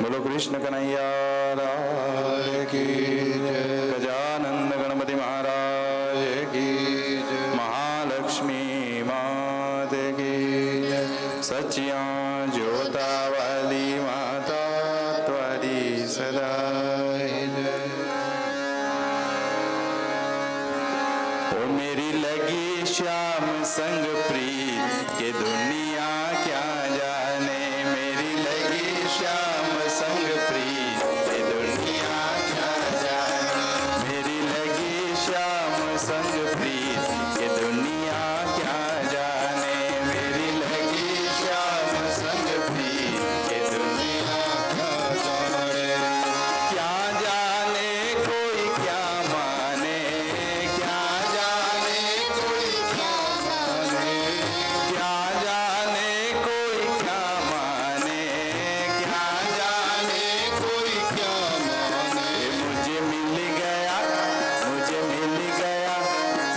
बोलो कृष्ण कन्हैया लाल की जय। गजानंद गणपति महाराज की जय। महालक्ष्मी मात की जय। सच्चिया ज्योता वाली माता त्वारी सदा जय। ओ मेरी लगी श्याम संग प्रीत के दुनिया क्या जाने। मेरी लगी श्याम संग प्रीत के दुनिया क्या जाने। मेरी लगी श्याम संग प्रीत के दुनिया क्या जाने। मेरी लगी श्याम संग प्रीत के दुनिया क्या जाने। क्या जाने कोई क्या माने। क्या जाने कोई क्या माने। क्या जाने कोई क्या माने। क्या जाने कोई क्या माने। मुझे मिल गया मुझे मिल गया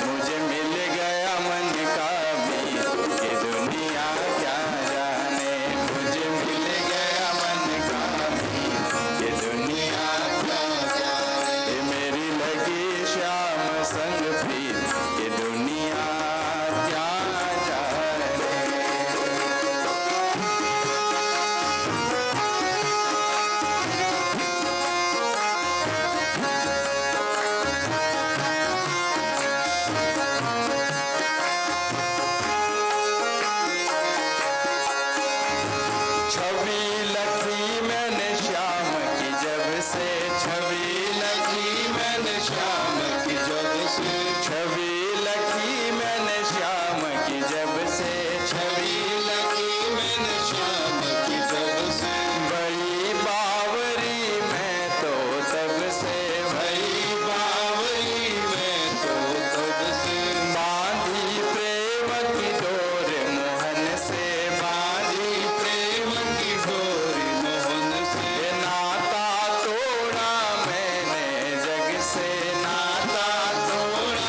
मुझे मिल गया मन का मीत ये दुनिया क्या जाने। मुझे मिल गया मन का मीत ये दुनिया क्या जाने। मेरी लगी श्याम संग प्रीत ये दुनिया क्या जाने। छवि लखी मैंने श्याम की जब से। छवि लखी मैंने श्याम की जब से। छवि लखी मैंने श्याम की जब से। छवि लखी मैंने श्याम की जब से। बड़ी बावरी मैं तो तब से। बड़ी बावरी मैं तो तब से। बांधी प्रेम की डोर मोहन से। बांधी प्रेम की डोर मोहन से। नाता तोड़ा मैंने जग से। नाता तोड़ा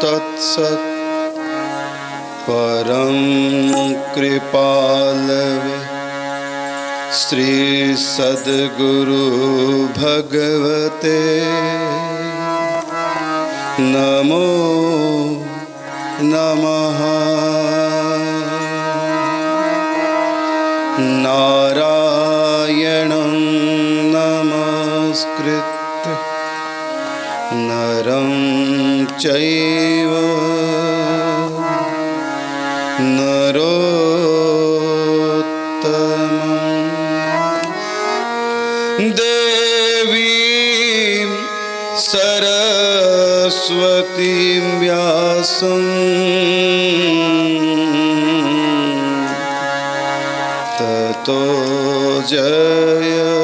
तत्सत्। परम कृपालवे श्री सद्गुरु भगवते नमो नमः। नारायणं नमस्कृत्य नरं चैव नरोत्तमं देवीं सरस्वतीं व्यासं ततो जयमुदीरये।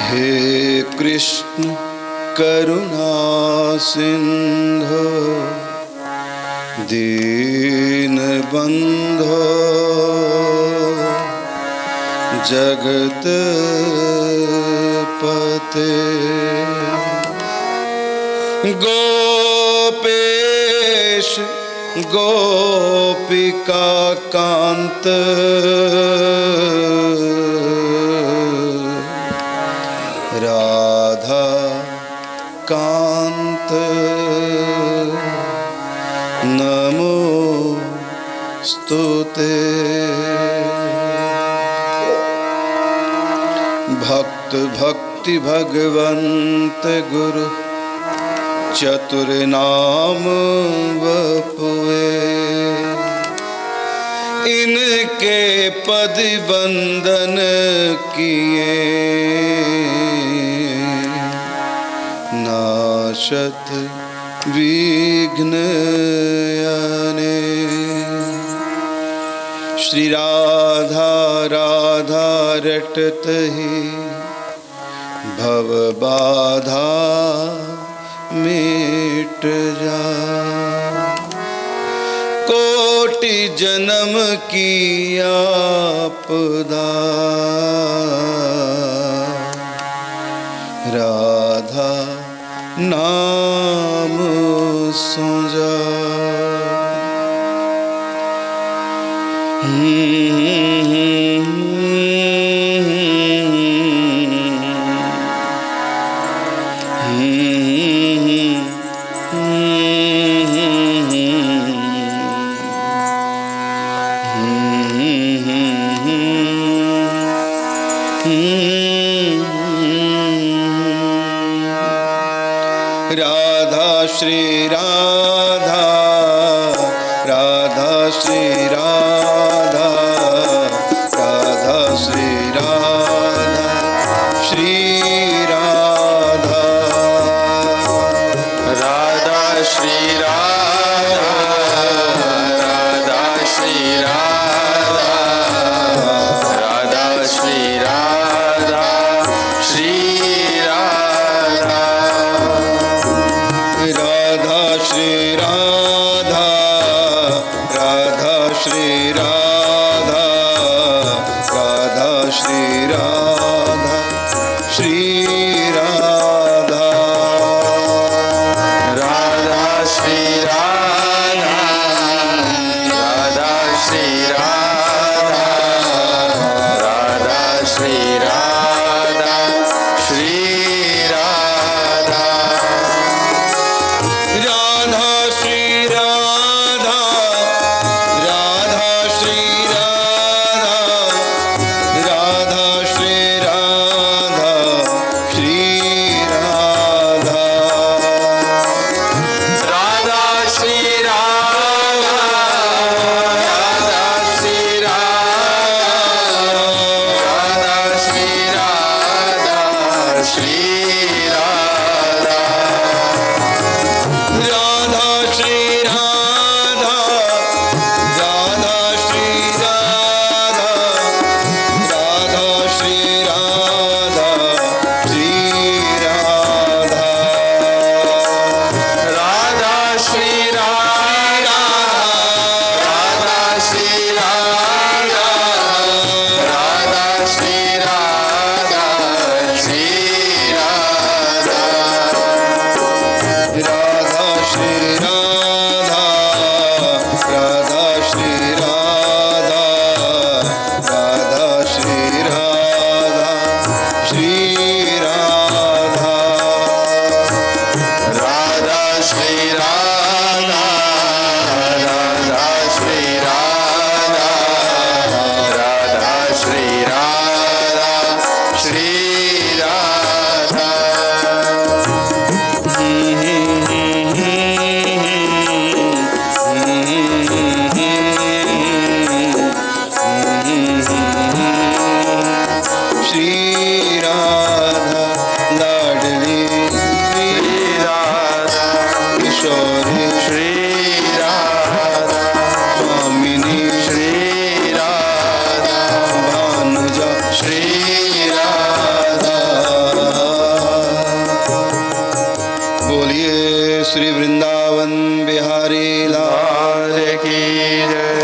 हे कृष्ण करुणा सिंधो दीनबंधो जगतपते गोपेश गोपिका कांत राधा कांत नमोस्तुते। भक्त भक्ति भगवंत गुरु चतुर्नाम वपुए। इनके पद वंदन किए नाशत विघ्न याने। श्री राधा राधा रटत ही भव बाधा मिट जा। कोटि जन्म की आपदा राधा नाम सो जा। राधा श्री राधा राधा श्री राधा राधा श्री राधा श्री राधा राधा श्री राधा राधा श्री राधा राधा श्री राधा श्री राधा राधा श्री राधा राधा श्री राधा राधा श्री राधा श्री राधा राधा श्री राधा राधा श्री राधा राधा श्री राधा श्री राधा राधा श्री राधा राधा श्री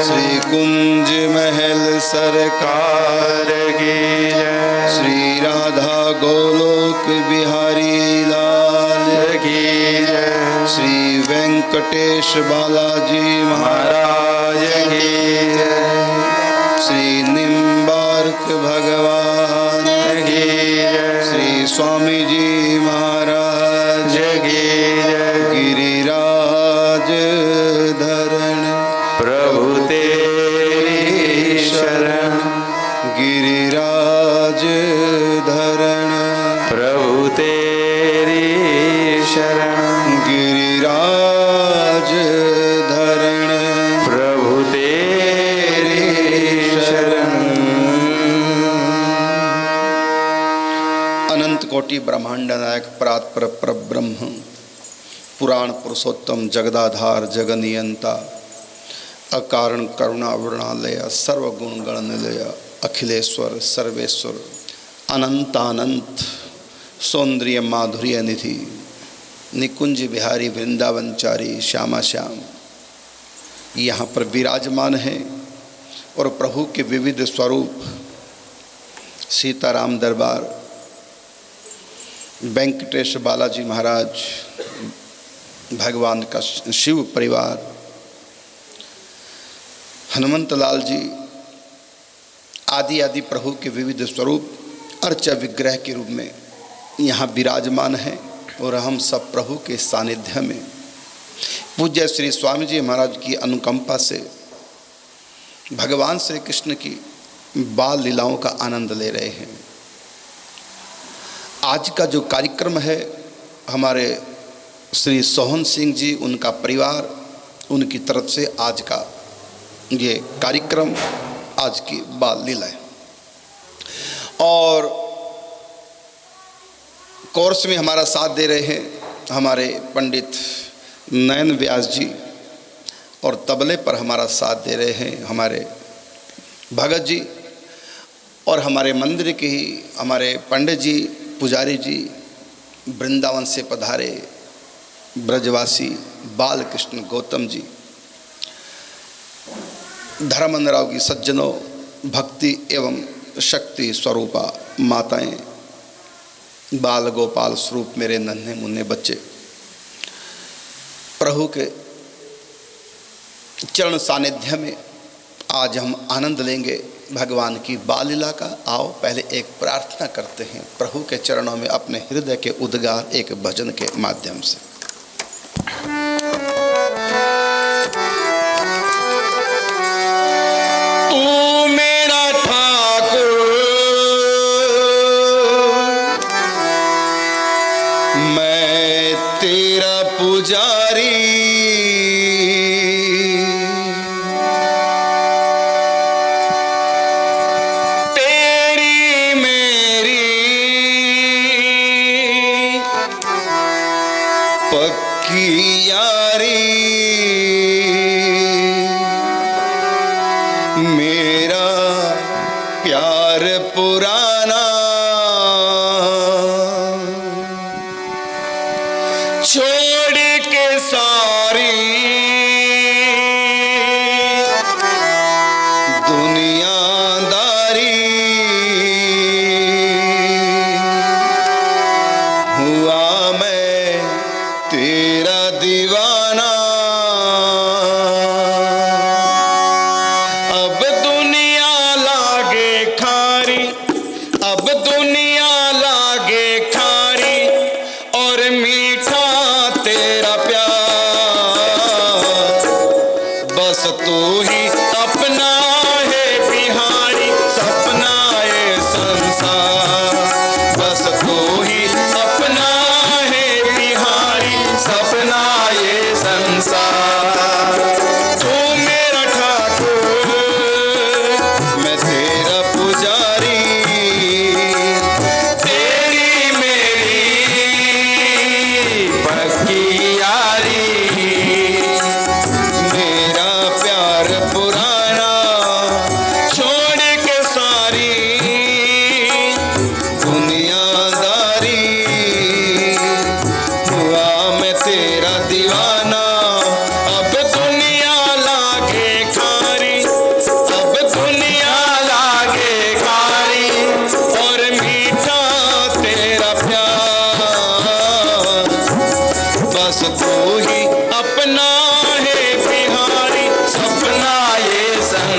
श्री कुंज महल सरकार की जय, श्री राधा गोलोक बिहारी लाल की जय, श्री वेंकटेश बालाजी महाराज की जय, श्री निम्बार्क भगवान की जय, श्री स्वामी जी महाराज की जय। गिरिराज धरण प्रभु तेरी शरण, गिरिराज धरण प्रभु तेरी शरण, गिरिराज धरण प्रभु तेरी शरण। अनंत कोटि ब्रह्मांड नायक परात् पर परब्रह्म पुराण पुरुषोत्तम जगदाधार जगनियंता अकारण करुणा वृणालय सर्वगुण गण निलय अखिलेश्वर सर्वेश्वर अनंतानंत सौंदर्य माधुर्य निधि निकुंज बिहारी वृंदावनचारी श्यामा श्याम यहाँ पर विराजमान है और प्रभु के विविध स्वरूप सीताराम दरबार, वेंकटेश बालाजी महाराज, भगवान का शिव परिवार, हनुमंत लाल जी आदि आदि प्रभु के विविध स्वरूप अर्चा विग्रह के रूप में यहाँ विराजमान है और हम सब प्रभु के सानिध्य में पूज्य श्री स्वामी जी महाराज की अनुकंपा से भगवान श्री कृष्ण की बाल लीलाओं का आनंद ले रहे हैं। आज का जो कार्यक्रम है हमारे श्री सोहन सिंह जी उनका परिवार उनकी तरफ से आज का ये कार्यक्रम आज की बाल लीला है और कोर्स में हमारा साथ दे रहे हैं हमारे पंडित नयन व्यास जी और तबले पर हमारा साथ दे रहे हैं हमारे भगत जी और हमारे मंदिर के ही हमारे पंडित जी पुजारी जी वृंदावन से पधारे ब्रजवासी बाल कृष्ण गौतम जी, धर्मन राव की सज्जनों, भक्ति एवं शक्ति स्वरूपा माताएं, बाल गोपाल स्वरूप मेरे नन्हे मुन्ने बच्चे, प्रभु के चरण सानिध्य में आज हम आनंद लेंगे भगवान की बाल लीला का। आओ पहले एक प्रार्थना करते हैं प्रभु के चरणों में अपने हृदय के उद्गार एक भजन के माध्यम से। तू मेरा ठाकुर, मैं तेरा पुजारी, पक्की यारी, मेरा प्यार पुराना, छोड़ के सारी दुनियादारी, हुआ मैं तेरा दीवाना, अब दुनिया लागे खारी, अब दुनिया लागे खारी और मीठा तेरा प्यार, बस तू ही अपना है बिहारी, सपना है संसार, बस तू ही अपना है बिहारी, सपना ये संसार। तू मेरा ठाकुर, मैं तेरा पुजारी, तेरी मेरी पक्की यारी, मेरा प्यार पुराना, छोड़ के सारी दुनियादारी, हुआ मैं तेरा दीवाना, अब दुनिया लागे खारी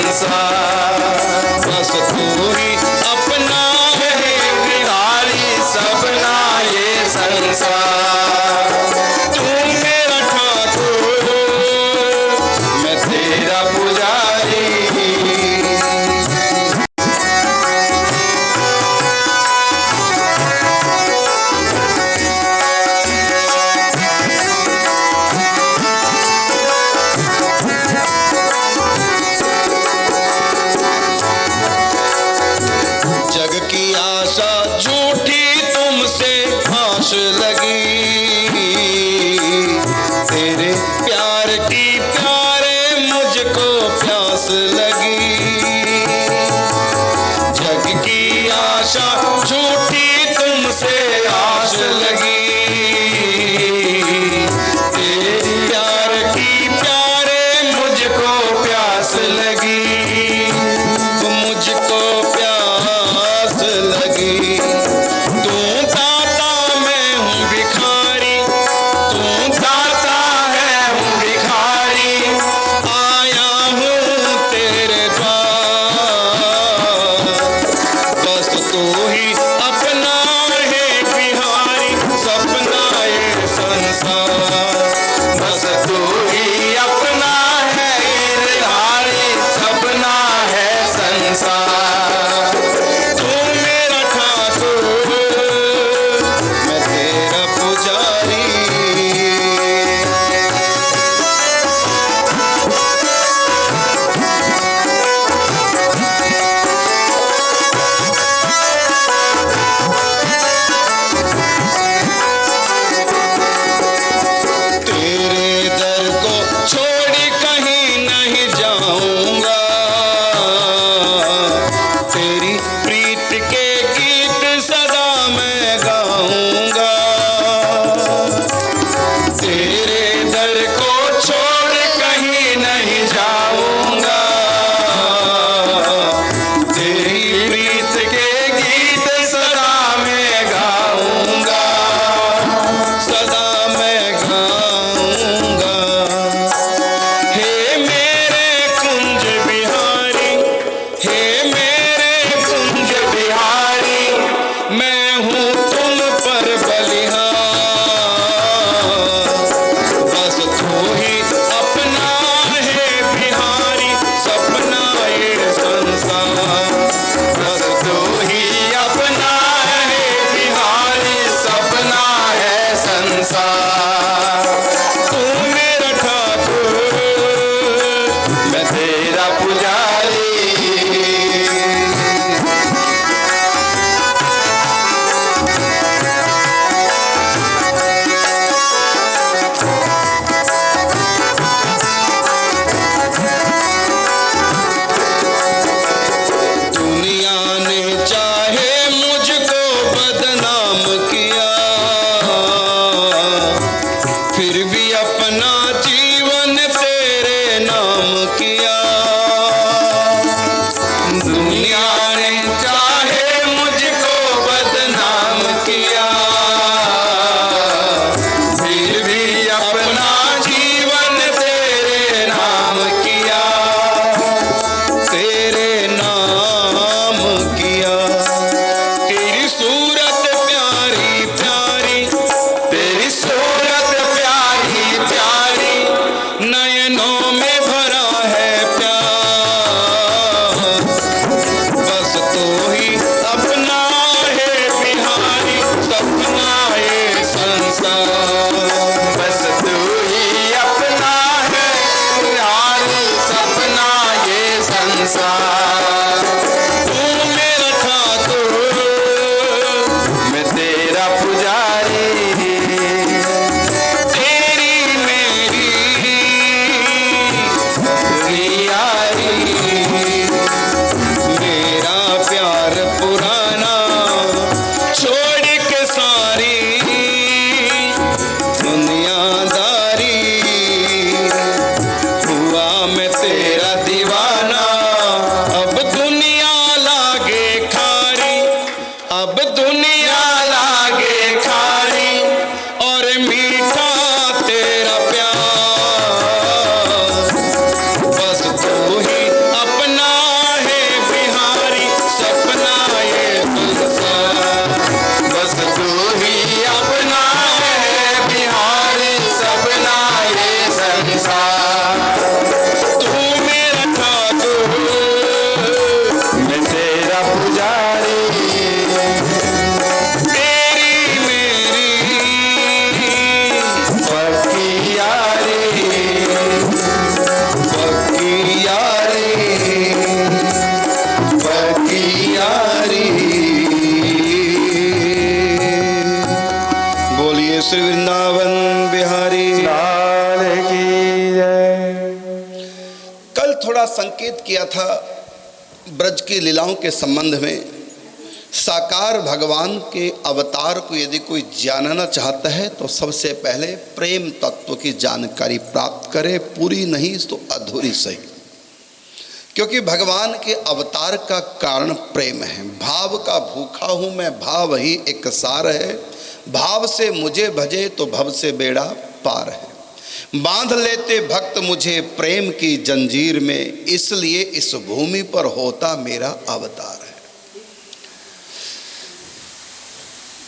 संसार। बस तू ही अपना है बिहारी सबना ये संसार। तू मेरा ठाकुर मैं तेरा पुजारी। जग की आशा झूठी तुमसे फांस लगी, तेरे प्यार की प्यारे मुझको प्यास लगी। जग की आशा झूठी तुमसे आस लगी, तेरे प्यार की प्यारे मुझको प्यास लगी। मुझको प्यास लगी। तू दाता मैं हूँ भिखारी, तू दाता है हूँ भिखारी। आया हूँ तेरे द्वार। बस तू ही अपना है बिहारी सपना ये संसार। बस तू ही अपना है बिहारी सपना है संसार। तू मेरा ठाकुर मैं तेरा पुजारी। तेरे दर को छोड़ कहीं नहीं जाऊंगा, तेरी प्रीत के गीत सदा मैं गाऊंगा। तेरे दर को छोड़ कहीं नहीं जाऊंगा, तेरी प्रीत के गीत सदा मैं गाऊंगा। सदा मैं गाऊंगा। हे मेरे कुंज बिहारी, हे मेरे कुंज बिहारी मैं हूँ तुम पर बलिहार। बस तू ही अपना है बिहारी सपना ये संसार। बस तू ही अपना है बिहारी सपना है संसार। तू मेरा ठाकुर मैं तेरा पुजारी। दुनिया ने चाहे मुझको बदनाम किया, फिर भी अपना जीवन तेरे नाम किया। दुनिया ने चाहे मुझको बदनाम किया, फिर भी अपना जीवन तेरे नाम किया। तेरे नाम किया। तेरी सूरत प्यारी प्यारी, तेरी सूरत प्यारी प्यारी नयनों में भरा है प्यार। बस तू ही अपना है बिहारी सपना ये संसार। बस तू ही अपना है बिहारी सपना ये संसार। तू मेरा ठाकुर मैं तेरा पुजारी। तेरी मेरी यारी मेरा प्यार पुराना छोड़ के सारी दुनियादारी। हुआ मैं तेरा दीवाना अब दुनिया संकेत किया था ब्रज की लीलाओं के संबंध में। साकार भगवान के अवतार को यदि कोई जानना चाहता है तो सबसे पहले प्रेम तत्व की जानकारी प्राप्त करे, पूरी नहीं तो अधूरी सही, क्योंकि भगवान के अवतार का कारण प्रेम है। भाव का भूखा हूँ मैं, भाव ही एक सार है, भाव से मुझे भजे तो भव से बेड़ा पार है। बांध लेते भक्त मुझे प्रेम की जंजीर में, इसलिए इस भूमि पर होता मेरा अवतार है।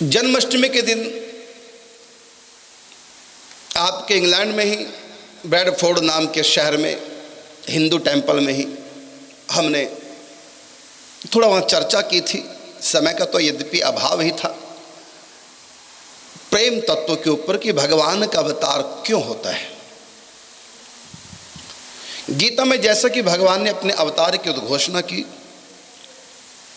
जन्माष्टमी के दिन आपके इंग्लैंड में ही ब्रैडफोर्ड नाम के शहर में हिंदू टेंपल में ही हमने थोड़ा वहाँ चर्चा की थी। समय का तो यद्यपि अभाव ही था, प्रेम तत्व के ऊपर कि भगवान का अवतार क्यों होता है। गीता में जैसा कि भगवान ने अपने अवतार की उद्घोषणा की,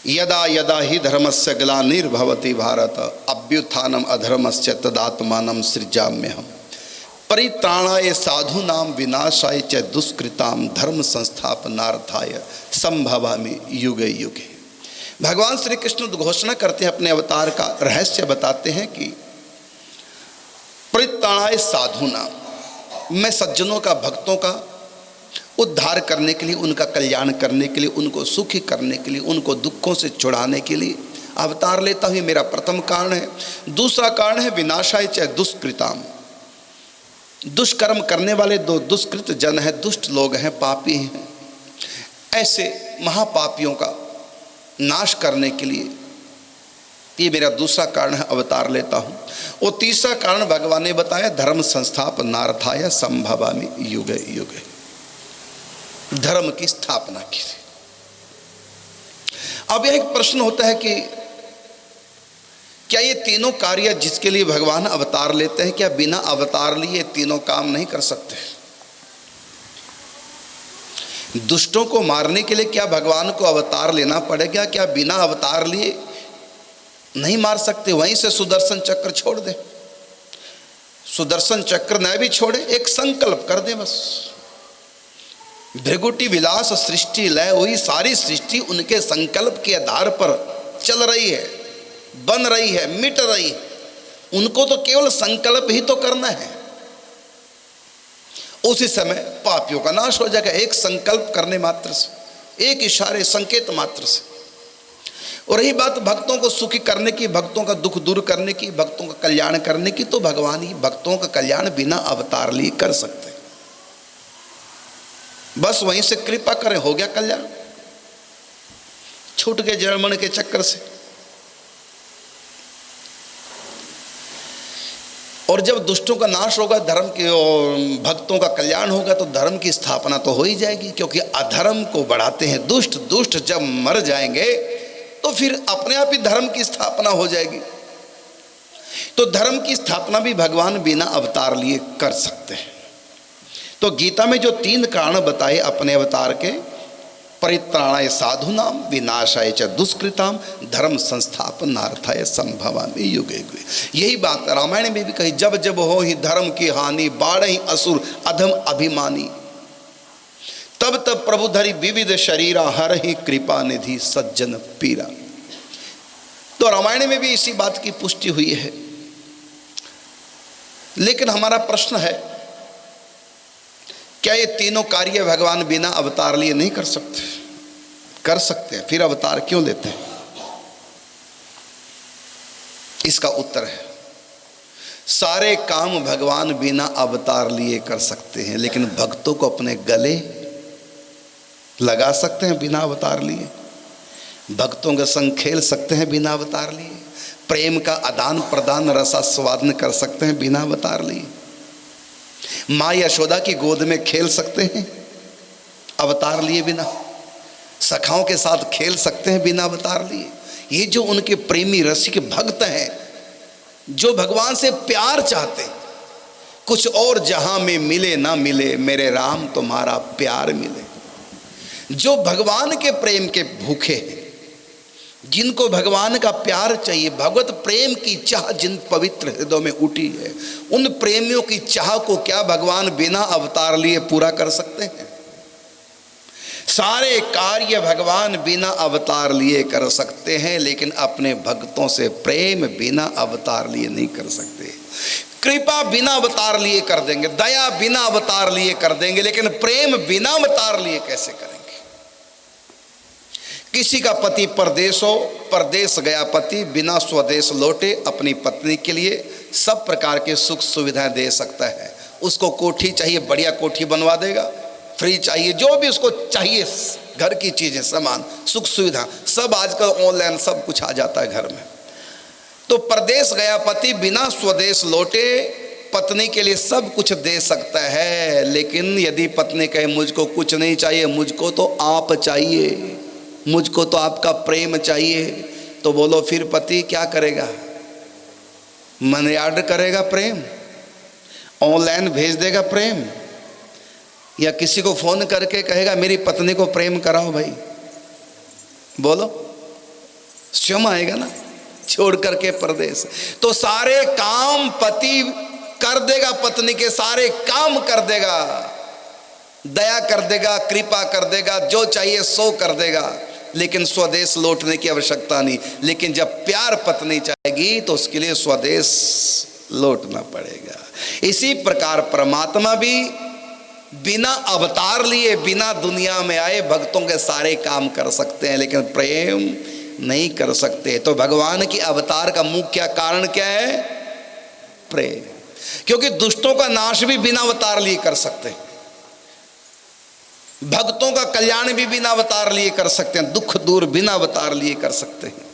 यदा यदा ही धर्मस्य ग्लानिर्भवति भारत अभ्युत्थानम अधर्मस्य तदात्मानं सृजाम्यहम् परित्राणाय साधूनां विनाशाय च दुष्कृतां धर्म संस्थापनार्थाय संभवामि युगे युगे। भगवान श्री कृष्ण घोषणा करते हैं, अपने अवतार का रहस्य बताते हैं कि परित्राणाय साधूनां, मैं सज्जनों का, भक्तों का उद्धार करने के लिए, उनका कल्याण करने के लिए, उनको सुखी करने के लिए, उनको दुखों से छुड़ाने के लिए अवतार लेता हूँ। मेरा प्रथम कारण है। दूसरा कारण है विनाशाय च दुष्कृताम, दुष्कर्म करने वाले दो दुष्कृत जन हैं, दुष्ट लोग हैं, पापी हैं, ऐसे महापापियों का नाश करने के लिए ये मेरा दूसरा कारण है, अवतार लेता हूँ। और तीसरा कारण भगवान ने बताया, धर्म संस्थापनार्थाय संभवामि युगे युगे, धर्म की स्थापना की। अब यह एक प्रश्न होता है कि क्या ये तीनों कार्य जिसके लिए भगवान अवतार लेते हैं, क्या बिना अवतार लिए तीनों काम नहीं कर सकते? दुष्टों को मारने के लिए क्या भगवान को अवतार लेना पड़ेगा? क्या बिना अवतार लिए नहीं मार सकते? वहीं से सुदर्शन चक्र छोड़ दे, सुदर्शन चक्र न भी छोड़े, एक संकल्प कर दे बस। भृगुटी विलास सृष्टि लय हुई, सारी सृष्टि उनके संकल्प के आधार पर चल रही है, बन रही है, मिट रही है। उनको तो केवल संकल्प ही तो करना है, उसी समय पापियों का नाश हो जाएगा, एक संकल्प करने मात्र से, एक इशारे संकेत मात्र से। और रही बात भक्तों को सुखी करने की, भक्तों का दुख दूर करने की, भक्तों का कल्याण करने की, तो भगवान ही भक्तों का कल्याण बिना अवतार लिए कर सकते हैं। बस वहीं से कृपा करें, हो गया कल्याण, छूट गए जड़मण के चक्कर से। और जब दुष्टों का नाश होगा, धर्म के और भक्तों का कल्याण होगा, तो धर्म की स्थापना तो हो ही जाएगी, क्योंकि अधर्म को बढ़ाते हैं दुष्ट। दुष्ट जब मर जाएंगे तो फिर अपने आप ही धर्म की स्थापना हो जाएगी। तो धर्म की स्थापना भी भगवान बिना अवतार लिए कर सकते हैं। तो गीता में जो तीन कारण बताए अपने अवतार के, परित्राणाय साधूनाम विनाशाय च दुष्कृताम धर्म संस्थापनार्थाय संभवामि युगे युगे। यही बात रामायण में भी कही, जब जब हो ही धर्म की हानि, बाढ़हि असुर अधम अभिमानी, तब तब प्रभु धरि विविध शरीरा, हर ही कृपा निधि सज्जन पीरा। तो रामायण में भी इसी बात की पुष्टि हुई है। लेकिन हमारा प्रश्न है, क्या ये तीनों कार्य भगवान बिना अवतार लिए नहीं कर सकते? कर सकते हैं, फिर अवतार क्यों लेते हैं? इसका उत्तर है, सारे काम भगवान बिना अवतार लिए कर सकते हैं, लेकिन भक्तों को अपने गले लगा सकते हैं बिना अवतार लिए, भक्तों के संग खेल सकते हैं बिना अवतार लिए, प्रेम का आदान प्रदान रसास्वादन कर सकते हैं बिना अवतार लिए, माँ यशोदा की गोद में खेल सकते हैं अवतार लिए बिना, सखाओं के साथ खेल सकते हैं बिना अवतार लिए। ये जो उनके प्रेमी रसिक भक्त हैं, जो भगवान से प्यार चाहते हैं, कुछ और जहां में मिले ना मिले, मेरे राम तुम्हारा प्यार मिले, जो भगवान के प्रेम के भूखे हैं, जिनको भगवान का प्यार चाहिए, भगवत प्रेम की चाह जिन पवित्र हृदयों में उठी है, उन प्रेमियों की चाह को क्या भगवान बिना अवतार लिए पूरा कर सकते हैं? सारे कार्य भगवान बिना अवतार लिए कर सकते हैं, लेकिन अपने भक्तों से प्रेम बिना अवतार लिए नहीं कर सकते। कृपा बिना अवतार लिए कर देंगे, दया बिना अवतार लिए कर देंगे, लेकिन प्रेम बिना अवतार लिए कैसे करेंगे? किसी का पति परदेश हो, परदेश गया पति बिना स्वदेश लौटे अपनी पत्नी के लिए सब प्रकार के सुख सुविधाएं दे सकता है। उसको कोठी चाहिए, बढ़िया कोठी बनवा देगा। फ्री चाहिए, जो भी उसको चाहिए, घर की चीजें, सामान, सुख सुविधा सब आजकल ऑनलाइन सब कुछ आ जाता है घर में। तो परदेश गया पति बिना स्वदेश लौटे पत्नी के लिए सब कुछ दे सकता है, लेकिन यदि पत्नी कहे मुझको कुछ नहीं चाहिए, मुझको तो आप चाहिए, मुझको तो आपका प्रेम चाहिए, तो बोलो फिर पति क्या करेगा? मनी ऑर्डर करेगा प्रेम, ऑनलाइन भेज देगा प्रेम, या किसी को फोन करके कहेगा मेरी पत्नी को प्रेम कराओ भाई? बोलो, स्वयं आएगा ना, छोड़ करके परदेश। तो सारे काम पति कर देगा, पत्नी के सारे काम कर देगा, दया कर देगा, कृपा कर देगा, जो चाहिए सो कर देगा, लेकिन स्वदेश लौटने की आवश्यकता नहीं। लेकिन जब प्यार पत्नी चाहेगी तो उसके लिए स्वदेश लौटना पड़ेगा। इसी प्रकार परमात्मा भी बिना अवतार लिए, बिना दुनिया में आए भक्तों के सारे काम कर सकते हैं, लेकिन प्रेम नहीं कर सकते। तो भगवान की अवतार का मुख्य कारण क्या है? प्रेम। क्योंकि दुष्टों का नाश भी बिना अवतार लिए कर सकते हैं, भक्तों का कल्याण भी बिना अवतार लिए कर सकते हैं, दुख दूर बिना अवतार लिए कर सकते हैं।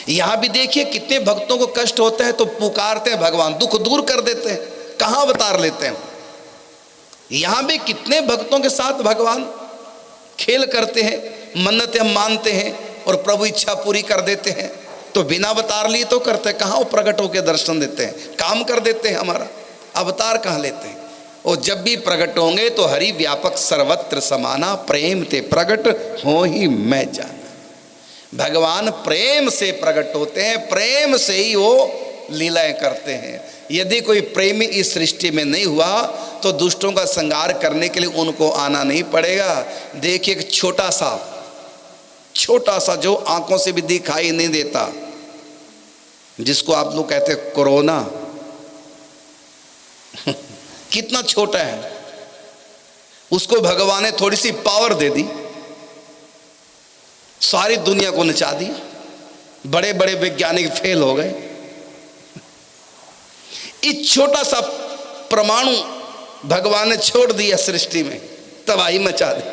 यहां भी देखिए कितने भक्तों को कष्ट होता है तो पुकारते हैं भगवान, दुख दूर कर देते हैं, कहां अवतार लेते हैं। यहां भी कितने भक्तों के साथ भगवान खेल करते हैं, मन्नतें हम मानते हैं और प्रभु इच्छा पूरी कर देते हैं। तो बिना अवतार लिए तो करते हैं, कहां वो प्रकट होकर दर्शन देते हैं, काम कर देते हैं हमारा, अवतार कहां लेते हैं। और जब भी प्रकट होंगे तो हरि व्यापक सर्वत्र समाना, प्रेम ते प्रकट हो ही मैं जाना। भगवान प्रेम से प्रकट होते हैं, प्रेम से ही वो लीलाएं करते हैं। यदि कोई प्रेमी इस सृष्टि में नहीं हुआ तो दुष्टों का संहार करने के लिए उनको आना नहीं पड़ेगा। देखिए एक छोटा सा जो आंखों से भी दिखाई नहीं देता, जिसको आप लोग कहते हैं कोरोना, कितना छोटा है, उसको भगवान ने थोड़ी सी पावर दे दी, सारी दुनिया को नचा दी, बड़े बड़े वैज्ञानिक फेल हो गए। इस छोटा सा परमाणु भगवान ने छोड़ दिया सृष्टि में, तबाही मचा दी।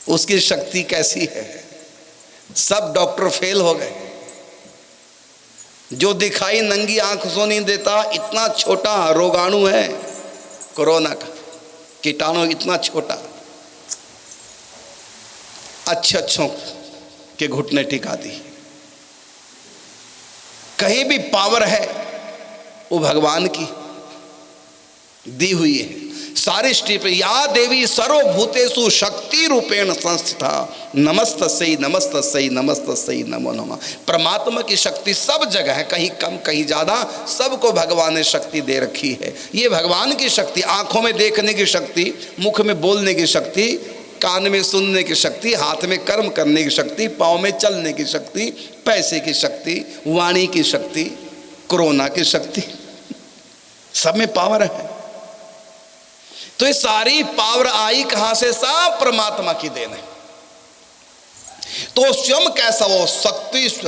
उसकी शक्ति कैसी है, सब डॉक्टर फेल हो गए। जो दिखाई नंगी आंख से नहीं देता, इतना छोटा रोगाणु है कोरोना का, कीटाणु इतना छोटा, अच्छों के घुटने टिका दी। कहीं भी पावर है वो भगवान की दी हुई है। सारी सृष्टि पे या देवी सर्वभूतेषु शक्ति रूपेण संस्थिता नमस्तस्यै नमस्तस्यै नमस्तस्यै नमो नमः। परमात्मा की शक्ति सब जगह है, कहीं कम कहीं ज़्यादा, सबको भगवान ने शक्ति दे रखी है। ये भगवान की शक्ति, आंखों में देखने की शक्ति, मुख में बोलने की शक्ति, कान में सुनने की शक्ति, हाथ में कर्म करने की शक्ति, पाँव में चलने की शक्ति, पैसे की शक्ति, वाणी की शक्ति, कोरोना की शक्ति, सब में पावर है। तो ये सारी पावर आई कहां से? सब परमात्मा की देन है। तो स्वयं कैसा वो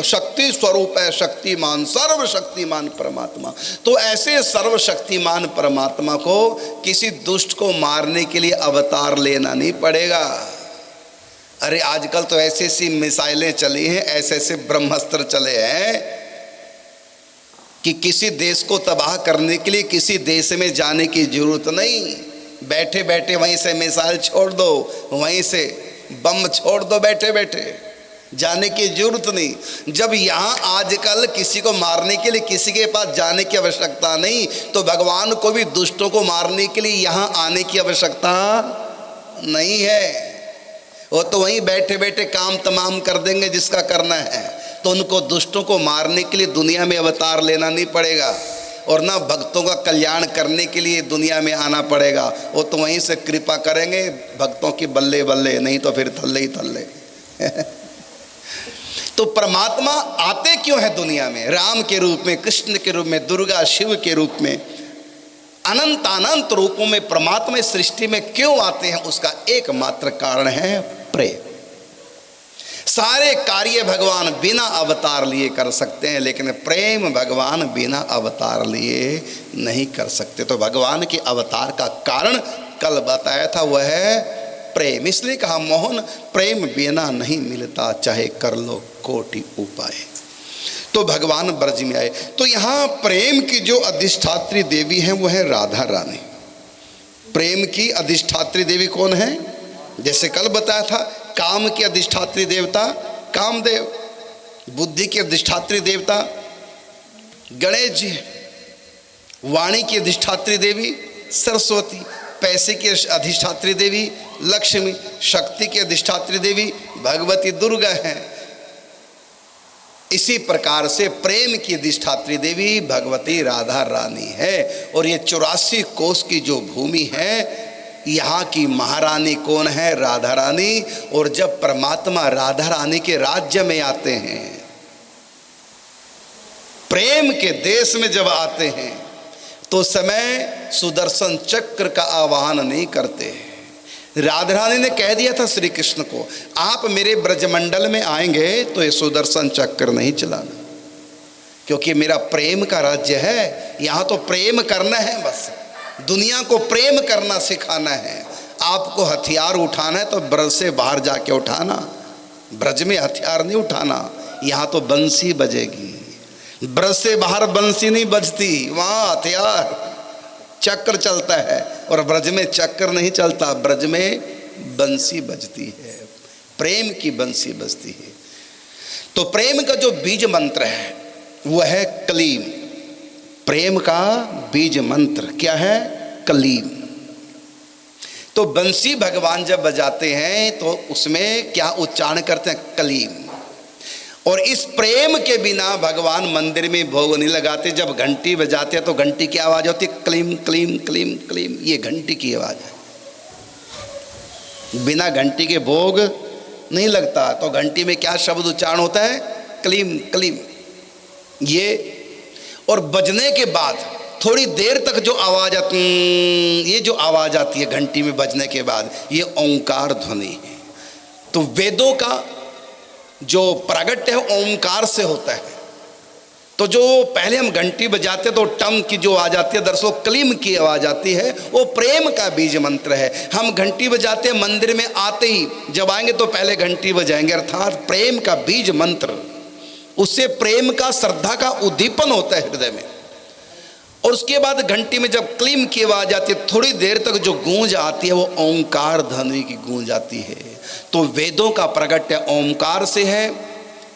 शक्ति स्वरूप है, शक्तिमान, सर्वशक्तिमान परमात्मा। तो ऐसे सर्वशक्तिमान परमात्मा को किसी दुष्ट को मारने के लिए अवतार लेना नहीं पड़ेगा। अरे आजकल तो ऐसी ऐसी मिसाइलें चली हैं, ऐसे ऐसे ब्रह्मास्त्र चले हैं कि किसी देश को तबाह करने के लिए किसी देश में जाने की जरूरत नहीं, बैठे बैठे वहीं से मिसाइल छोड़ दो, वहीं से बम छोड़ दो, बैठे बैठे, जाने की जरूरत नहीं। जब यहाँ आजकल किसी को मारने के लिए किसी के पास जाने की आवश्यकता नहीं, तो भगवान को भी दुष्टों को मारने के लिए यहाँ आने की आवश्यकता नहीं है। वो तो वहीं बैठे बैठे काम तमाम कर देंगे जिसका करना है। तो उनको दुष्टों को मारने के लिए दुनिया में अवतार लेना नहीं पड़ेगा। और ना भक्तों का कल्याण करने के लिए दुनिया में आना पड़ेगा। वो तो वहीं से कृपा करेंगे भक्तों की बल्ले बल्ले, नहीं तो फिर थल्ले ही थल्ले। तो परमात्मा आते क्यों है दुनिया में? राम के रूप में, कृष्ण के रूप में, दुर्गा शिव के रूप में, अनंत अनंत रूपों में परमात्मा इस सृष्टि में क्यों आते हैं? उसका एकमात्र कारण है प्रेम। सारे कार्य भगवान बिना अवतार लिए कर सकते हैं, लेकिन प्रेम भगवान बिना अवतार लिए नहीं कर सकते। तो भगवान के अवतार का कारण कल बताया था, वह है प्रेम। इसलिए कहा मोहन प्रेम बिना नहीं मिलता, चाहे कर लो कोटि उपाय। तो भगवान ब्रज में आए। तो यहाँ प्रेम की जो अधिष्ठात्री देवी है वो है राधा रानी। प्रेम की अधिष्ठात्री देवी कौन है? जैसे कल बताया था, काम की अधिष्ठात्री देवता कामदेव, बुद्धि की अधिष्ठात्री देवता गणेश जी, वाणी की अधिष्ठात्री देवी सरस्वती, पैसे की अधिष्ठात्री देवी लक्ष्मी, शक्ति की अधिष्ठात्री देवी भगवती दुर्गा है। इसी प्रकार से प्रेम की अधिष्ठात्री देवी भगवती राधा रानी है। और ये 84 कोस की जो भूमि है, यहाँ की महारानी कौन है? राधा रानी। और जब परमात्मा राधा रानी के राज्य में आते हैं, प्रेम के देश में जब आते हैं, तो समय सुदर्शन चक्र का आवाहन नहीं करते। राधा रानी ने कह दिया था श्री कृष्ण को, आप मेरे ब्रजमंडल में आएंगे तो ये सुदर्शन चक्र नहीं चलाना, क्योंकि मेरा प्रेम का राज्य है। यहाँ तो प्रेम करना है, बस दुनिया को प्रेम करना सिखाना है। आपको हथियार उठाना है तो ब्रज से बाहर जाके उठाना, ब्रज में हथियार नहीं उठाना। यहाँ तो बंसी बजेगी, ब्रज से बाहर बंसी नहीं बजती, वहाँ हथियार चक्र चलता है। और ब्रज में चक्र नहीं चलता, ब्रज में बंसी बजती है, प्रेम की बंसी बजती है। तो प्रेम का जो बीज मंत्र है वह है कलीम। प्रेम का बीज मंत्र क्या है? कलीम। तो बंसी भगवान जब बजाते हैं तो उसमें क्या उच्चारण करते हैं? कलीम। और इस प्रेम के बिना भगवान मंदिर में भोग नहीं लगाते। जब घंटी बजाते हैं तो घंटी की आवाज होती है क्लीम क्लीम क्लीम क्लीम, ये घंटी की आवाज है। बिना घंटी के भोग नहीं लगता। तो घंटी में क्या शब्द उच्चारण होता है? क्लीम क्लीम। ये और बजने के बाद थोड़ी देर तक जो आवाज आती, ये जो आवाज आती है घंटी में बजने के बाद, ये ओंकार ध्वनि है। तो वेदों का जो प्रागट्य है ओंकार से होता है। तो जो पहले हम घंटी बजाते तो टम की जो आवाज आती है, दरअसल क्लीम की आवाज आती है, वो प्रेम का बीज मंत्र है। हम घंटी बजाते हैं मंदिर में आते ही, जब आएंगे तो पहले घंटी बजाएंगे, अर्थात प्रेम का बीज मंत्र। उससे प्रेम का, श्रद्धा का उद्दीपन होता है हृदय में। और उसके बाद घंटी में जब क्लीम की आवाज आती है, थोड़ी देर तक जो गूंज आती है वो ओंकार ध्वनि की गूंज आती है। तो वेदों का प्रगट्य ओंकार से है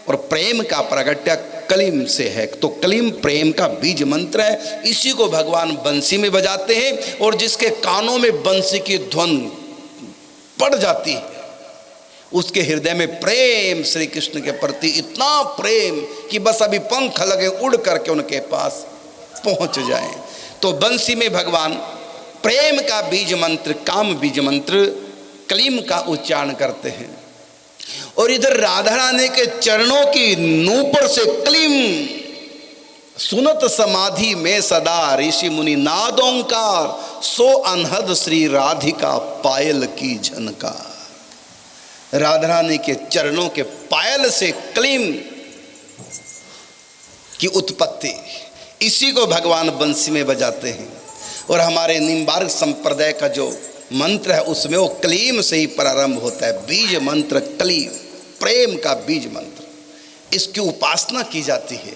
और प्रेम का प्रगट्य कलीम से है। तो कलीम प्रेम का बीज मंत्र है। इसी को भगवान बंसी में बजाते हैं। और जिसके कानों में बंसी की ध्वन पड़ जाती है, उसके हृदय में प्रेम श्री कृष्ण के प्रति इतना प्रेम कि बस अभी पंख लगे उड़ करके उनके पास पहुंच जाएं। तो बंसी में भगवान प्रेम का बीज मंत्र, काम बीज मंत्र कलीम का उच्चारण करते हैं। और इधर राधा रानी के चरणों की नूपुर से कलीम सुनत समाधि में सदा ऋषि मुनि नादोंकार, सो अनहद श्री राधिका पायल की झनकार। राधा रानी के चरणों के पायल से कलीम की उत्पत्ति, इसी को भगवान बंसी में बजाते हैं। और हमारे निम्बार्क संप्रदाय का जो मंत्र है उसमें वो कलीम से ही प्रारंभ होता है। बीज मंत्र कलीम, प्रेम का बीज मंत्र, इसकी उपासना की जाती है।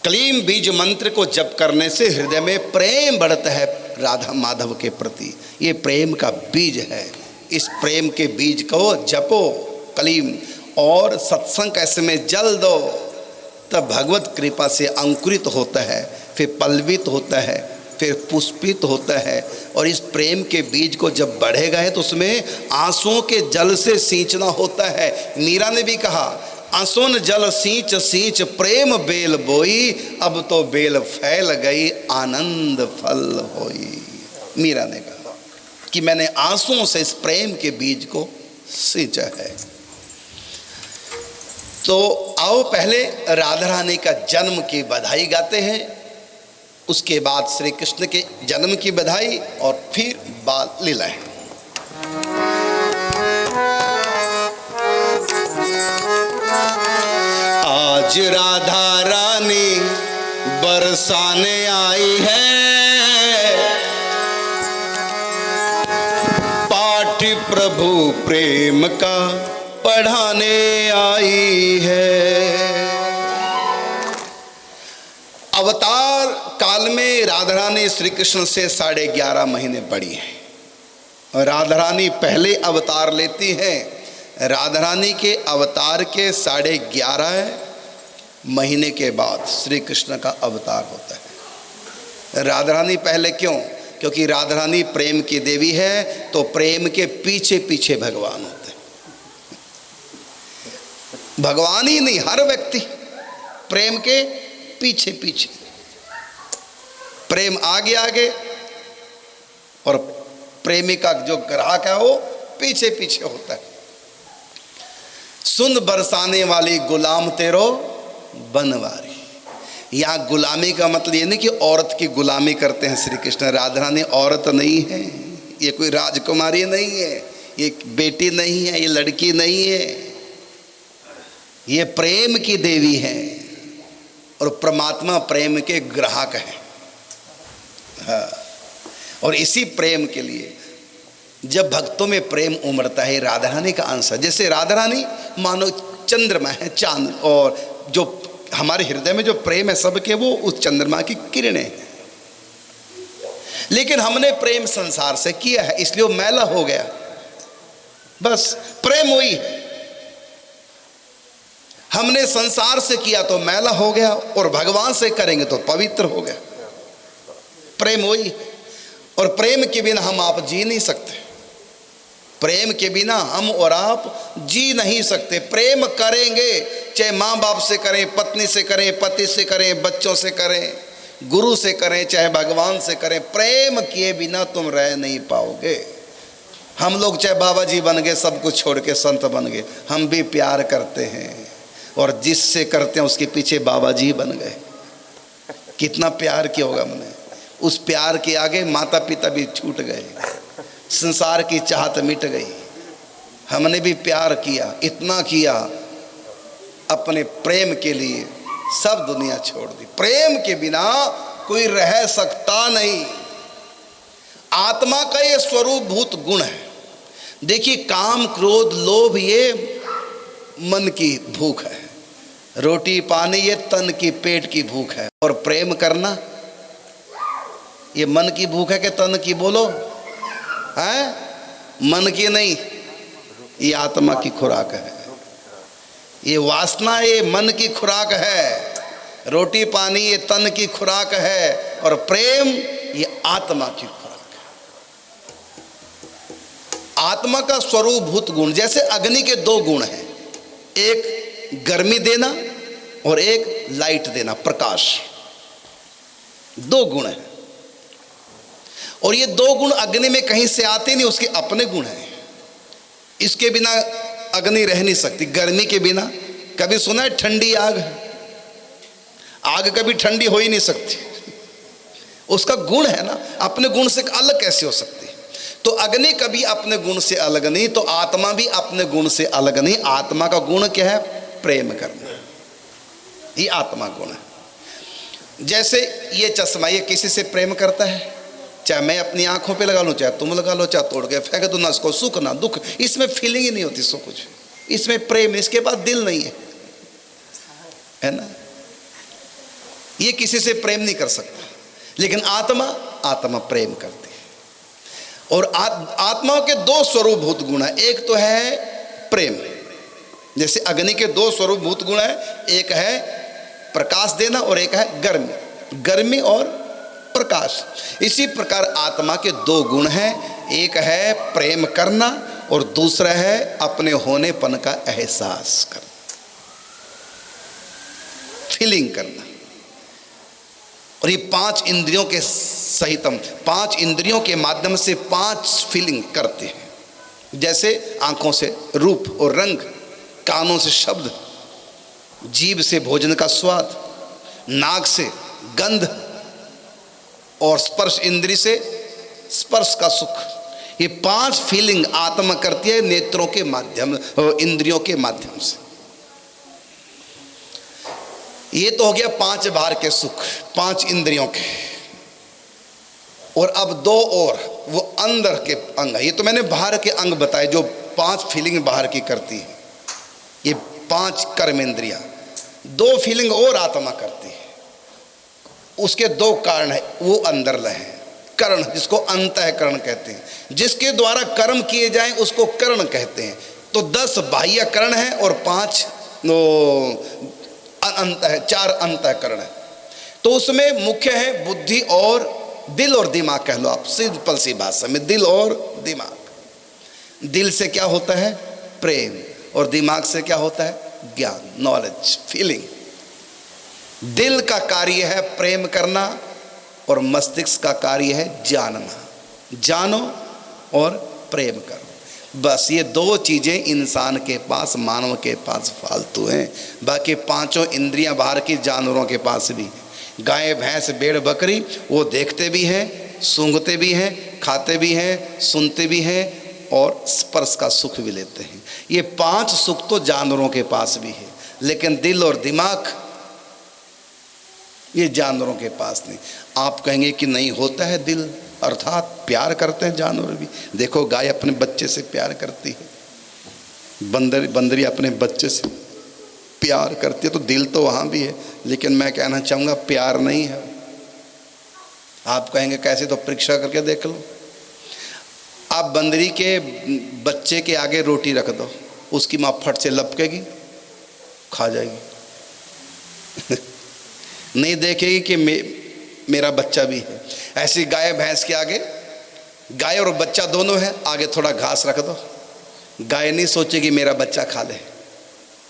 कलीम बीज मंत्र को जप करने से हृदय में प्रेम बढ़ता है राधा माधव के प्रति। ये प्रेम का बीज है। इस प्रेम के बीज को जपो कलीम, और सत्संग ऐसे में जल दो, तब भगवत कृपा से अंकुरित होता है, फिर पल्लवित होता है, फिर पुष्पित होता है। और इस प्रेम के बीज को जब बढ़ेगा है तो उसमें आंसुओं के जल से सींचना होता है। मीरा ने भी कहा असुन जल सींच सींच प्रेम बेल बोई, अब तो बेल फैल गई आनंद फल होई। मीरा ने कहा कि मैंने आंसुओं से इस प्रेम के बीज को सींचा है। तो आओ पहले राधा रानी का जन्म की बधाई गाते हैं, उसके बाद श्री कृष्ण के जन्म की बधाई और फिर बाल लीलाएं। आज राधा रानी बरसाने आई है, पाठ प्रभु प्रेम का पढ़ाने आई है। अवतार काल में राधा रानी श्री कृष्ण से 11.5 महीने बड़ी है। राधा रानी पहले अवतार लेती हैं। राधा रानी के अवतार के 11.5 महीने के बाद श्री कृष्ण का अवतार होता है। राधा रानी पहले क्यों? क्योंकि राधा रानी प्रेम की देवी है, तो प्रेम के पीछे पीछे भगवान होते हैं। भगवान ही नहीं, हर व्यक्ति प्रेम के पीछे पीछे, प्रेम आगे आगे और प्रेमिका जो ग्राहक है वो पीछे पीछे होता है। सुन बरसाने वाली गुलाम तेरो बनवारी। यहाँ गुलामी का मतलब ये नहीं कि औरत की गुलामी करते हैं श्री कृष्ण। राधा रानी औरत नहीं है, ये कोई राजकुमारी नहीं है, ये बेटी नहीं है, ये लड़की नहीं है, ये प्रेम की देवी है और परमात्मा प्रेम के ग्राहक हैं। हाँ, और इसी प्रेम के लिए जब भक्तों में प्रेम उमड़ता है, राधा रानी का अंश है। जैसे राधा रानी मानो चंद्रमा है, चांद, और जो हमारे हृदय में जो प्रेम है सबके, वो उस चंद्रमा की किरणें हैं। लेकिन हमने प्रेम संसार से किया है, इसलिए वो मैला हो गया। बस प्रेम वही है, हमने संसार से किया तो मैला हो गया, और भगवान से करेंगे तो पवित्र हो गया। प्रेम वही, और प्रेम के बिना हम आप जी नहीं सकते। प्रेम के बिना हम और आप जी नहीं सकते। प्रेम करेंगे, चाहे माँ बाप से करें, पत्नी से करें, पति से करें, बच्चों से करें, गुरु से करें, चाहे भगवान से करें, प्रेम किए बिना तुम रह नहीं पाओगे। हम लोग चाहे बाबा जी बन गए, सब कुछ छोड़ के संत बन गए, हम भी प्यार करते हैं, और जिससे करते हैं उसके पीछे बाबा जी बन गए। कितना प्यार किया होगा हमने, उस प्यार के आगे माता पिता भी छूट गए, संसार की चाहत मिट गई। हमने भी प्यार किया, इतना किया, अपने प्रेम के लिए सब दुनिया छोड़ दी। प्रेम के बिना कोई रह सकता नहीं। आत्मा का ये स्वरूपभूत गुण है। देखिए, काम क्रोध लोभ ये मन की भूख है, रोटी पानी ये तन की पेट की भूख है, और प्रेम करना ये मन की भूख है कि तन की? बोलो है? मन की नहीं, ये आत्मा की खुराक है। ये वासना ये मन की खुराक है, रोटी पानी ये तन की खुराक है, और प्रेम ये आत्मा की खुराक है। आत्मा का स्वरूपभूत गुण, जैसे अग्नि के 2 गुण हैं, एक गर्मी देना और एक लाइट देना, प्रकाश। 2 गुण हैं, और ये 2 गुण अग्नि में कहीं से आते नहीं, उसके अपने गुण हैं। इसके बिना अग्नि रह नहीं सकती। गर्मी के बिना, कभी सुना है ठंडी आग? आग कभी ठंडी हो ही नहीं सकती, उसका गुण है ना। अपने गुण से अलग कैसे हो सकती? तो अग्नि कभी अपने गुण से अलग नहीं, तो आत्मा भी अपने गुण से अलग नहीं। आत्मा का गुण क्या है? प्रेम करना, ये आत्मा गुण है। जैसे ये चश्मा, ये किसी से प्रेम करता है? चाहे मैं अपनी आंखों पे लगा लूं, चाहे तुम लगा लो, चाहे तोड़ के फेंक दो, ना इसको सुख ना दुख, इसमें फीलिंग ही नहीं होती। सो कुछ इसमें प्रेम, इसके बाद दिल नहीं है ना। ये किसी से प्रेम नहीं कर सकता, लेकिन आत्मा प्रेम करती है। और आत्मा के 2 स्वरूपभूत गुण है। एक तो है प्रेम, जैसे अग्नि के 2 स्वरूपभूत गुण है, एक है प्रकाश देना और एक है गर्मी और प्रकाश। इसी प्रकार आत्मा के 2 गुण हैं, एक है प्रेम करना और दूसरा है अपने होनेपन का एहसास करना। फीलिंग करना। और ये 5 इंद्रियों के सहित हम 5 इंद्रियों के माध्यम से 5 फीलिंग करते हैं। जैसे आंखों से रूप और रंग, कानों से शब्द, जीभ से भोजन का स्वाद, नाक से गंध और स्पर्श इंद्री से स्पर्श का सुख। ये 5 फीलिंग आत्मा करती है नेत्रों के माध्यम, इंद्रियों के माध्यम से। ये तो हो गया 5 बाहर के सुख, 5 इंद्रियों के। और अब 2 और वो अंदर के अंग है। ये तो मैंने बाहर के अंग बताए जो 5 फीलिंग बाहर की करती है। ये 5 कर्म इंद्रियां, 2 फीलिंग और आत्मा करती है। उसके 2 कारण है, वो अंदर है कर्ण, जिसको अंतःकरण कहते हैं। जिसके द्वारा कर्म किए जाएं उसको कर्ण कहते हैं। तो 10 बाह्य कर्ण है और 5 4 अंतःकरण है। तो उसमें मुख्य है बुद्धि और दिल और दिमाग कह लो आप, सिंपल सी भाषा में, दिल और दिमाग। दिल से क्या होता है? प्रेम। और दिमाग से क्या होता है? ज्ञान, नॉलेज, फीलिंग। दिल का कार्य है प्रेम करना और मस्तिष्क का कार्य है जानना। जानो और प्रेम करो। बस ये 2 चीज़ें इंसान के पास, मानव के पास फालतू हैं। बाकी 5 इंद्रियां बाहर की जानवरों के पास भी, गाय भैंस भेड़ बकरी, वो देखते भी हैं, सूंघते भी हैं, खाते भी हैं, सुनते भी हैं और स्पर्श का सुख भी लेते हैं। ये 5 सुख तो जानवरों के पास भी है, लेकिन दिल और दिमाग ये जानवरों के पास नहीं। आप कहेंगे कि नहीं होता है दिल, अर्थात प्यार करते हैं जानवर भी। देखो गाय अपने बच्चे से प्यार करती है, बंदरी अपने बच्चे से प्यार करती है, तो दिल तो वहाँ भी है। लेकिन मैं कहना चाहूँगा प्यार नहीं है। आप कहेंगे कैसे? तो परीक्षा करके देख लो। आप बंदरी के बच्चे के आगे रोटी रख दो, उसकी माँ फट से लपकेगी, खा जाएगी नहीं देखेगी कि मेरा बच्चा भी है। ऐसी गाय भैंस के आगे, गाय और बच्चा दोनों है, आगे थोड़ा घास रख दो, गाय नहीं सोचेगी मेरा बच्चा खा ले,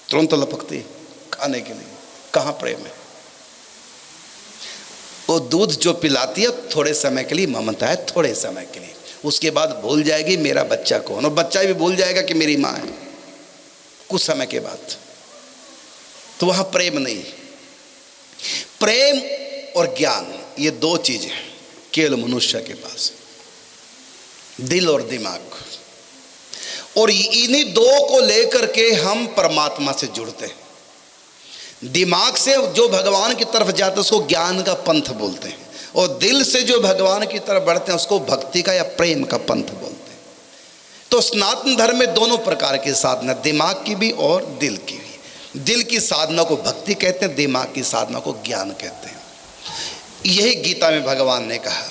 तुरंत लपकती है खाने के लिए। कहाँ प्रेम है? वो दूध जो पिलाती है थोड़े समय के लिए ममता है, थोड़े समय के लिए, उसके बाद भूल जाएगी मेरा बच्चा कौन, और बच्चा भी भूल जाएगा कि मेरी माँ है कुछ समय के बाद। तो वहाँ प्रेम नहीं। प्रेम और ज्ञान ये 2 चीजें केवल मनुष्य के पास, दिल और दिमाग। और इन्हीं 2 को लेकर के हम परमात्मा से जुड़ते हैं। दिमाग से जो भगवान की तरफ जाते हैं उसको ज्ञान का पंथ बोलते हैं, और दिल से जो भगवान की तरफ बढ़ते हैं उसको भक्ति का या प्रेम का पंथ बोलते हैं। तो सनातन धर्म में दोनों प्रकार की साधना, दिमाग की भी और दिल की भी। दिल की साधना को भक्ति कहते हैं, दिमाग की साधना को ज्ञान कहते हैं। यही गीता में भगवान ने कहा।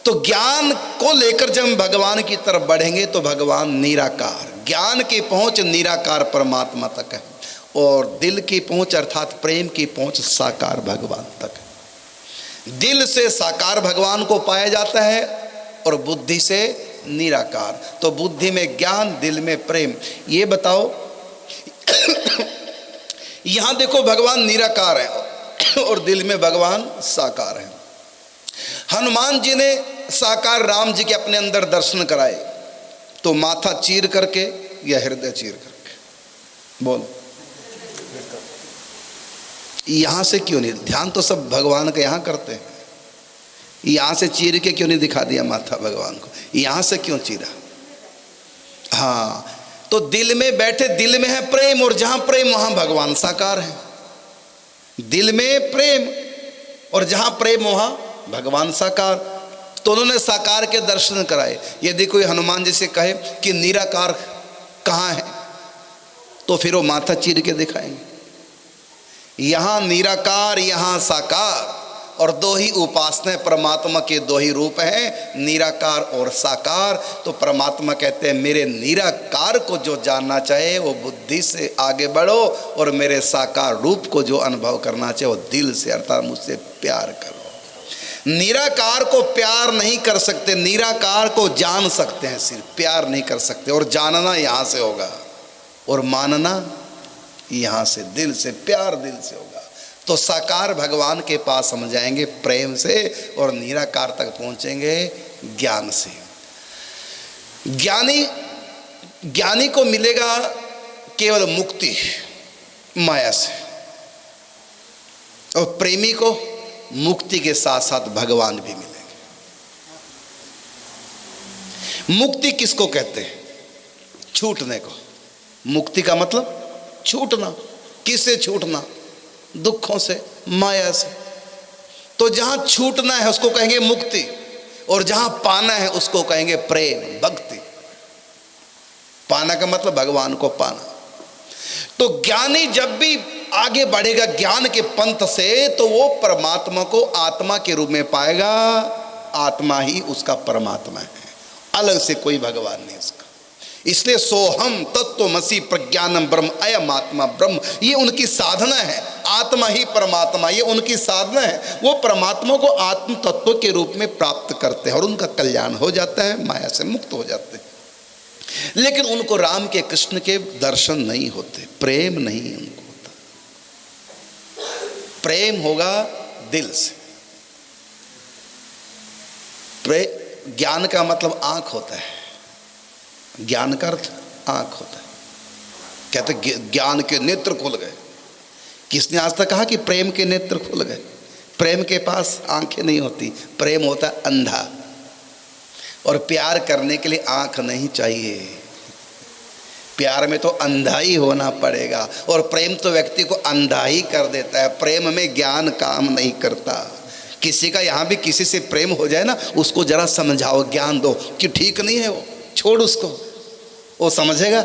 तो ज्ञान को लेकर जब हम भगवान की तरफ बढ़ेंगे तो भगवान निराकार, ज्ञान की पहुंच निराकार परमात्मा तक है, और दिल की पहुंच अर्थात प्रेम की पहुंच साकार भगवान तक है। दिल से साकार भगवान को पाया जाता है और बुद्धि से निराकार। तो बुद्धि में ज्ञान, दिल में प्रेम। ये बताओ यहां देखो भगवान निराकार है और दिल में भगवान साकार है। हनुमान जी ने साकार राम जी के अपने अंदर दर्शन कराए, तो माथा चीर करके या हृदय चीर करके? बोलो यहां से क्यों नहीं? ध्यान तो सब भगवान का यहां करते हैं, यहां से चीर के क्यों नहीं दिखा दिया माथा भगवान को? यहां से क्यों चीरा? हाँ, तो दिल में बैठे, दिल में है प्रेम, और जहां प्रेम वहां भगवान साकार है। दिल में प्रेम और जहां प्रेम वहां भगवान साकार। तो उन्होंने साकार के दर्शन कराए। यदि कोई हनुमान जी से कहे कि निराकार कहाँ है, तो फिर वो माथा चीर के दिखाएंगे। यहाँ निराकार, यहाँ साकार, और 2 ही उपासना परमात्मा के 2 ही रूप हैं, निराकार और साकार। तो परमात्मा कहते हैं मेरे निराकार को जो जानना चाहे वो बुद्धि से आगे बढ़ो, और मेरे साकार रूप को जो अनुभव करना चाहे वो दिल से अर्थात मुझसे प्यार करो। निराकार को प्यार नहीं कर सकते, निराकार को जान सकते हैं, सिर्फ प्यार नहीं कर सकते। और जानना यहाँ से होगा और मानना यहाँ से, दिल से, प्यार दिल से होगा। तो साकार भगवान के पास हम जाएंगे प्रेम से और निराकार तक पहुंचेंगे ज्ञान से। ज्ञानी को मिलेगा केवल मुक्ति माया से, और प्रेमी को मुक्ति के साथ साथ भगवान भी मिलेंगे। मुक्ति किसको कहते हैं? छूटने को। मुक्ति का मतलब छूटना। किससे छूटना? दुखों से, माया से। तो जहां छूटना है उसको कहेंगे मुक्ति, और जहां पाना है उसको कहेंगे प्रेम, भक्ति। पाना का मतलब भगवान को पाना। तो ज्ञानी जब भी आगे बढ़ेगा ज्ञान के पंथ से, तो वो परमात्मा को आत्मा के रूप में पाएगा। आत्मा ही उसका परमात्मा है, अलग से कोई भगवान नहीं उसका। इसलिए सोहम तत्वमसि प्रज्ञानम ब्रह्म, अयम आत्मा ब्रह्म, ये उनकी साधना है। आत्मा ही परमात्मा, ये उनकी साधना है। वो परमात्मा को आत्म तत्व के रूप में प्राप्त करते हैं और उनका कल्याण हो जाता है, माया से मुक्त हो जाते हैं। लेकिन उनको राम के, कृष्ण के दर्शन नहीं होते, प्रेम नहीं उनको होता। प्रेम होगा दिल से। ज्ञान का मतलब आंख होता है। ज्ञान का अर्थ आंख होता है। कहते ज्ञान के नेत्र खुल गए। किसने आज तक कहा कि प्रेम के नेत्र खुल गए? प्रेम के पास आंखें नहीं होती, प्रेम होता है अंधा। और प्यार करने के लिए आंख नहीं चाहिए, प्यार में तो अंधा ही होना पड़ेगा। और प्रेम तो व्यक्ति को अंधा ही कर देता है। प्रेम में ज्ञान काम नहीं करता। किसी का यहाँ भी किसी से प्रेम हो जाए ना, उसको जरा समझाओ, ज्ञान दो कि ठीक नहीं है, वो छोड़ उसको, वो समझेगा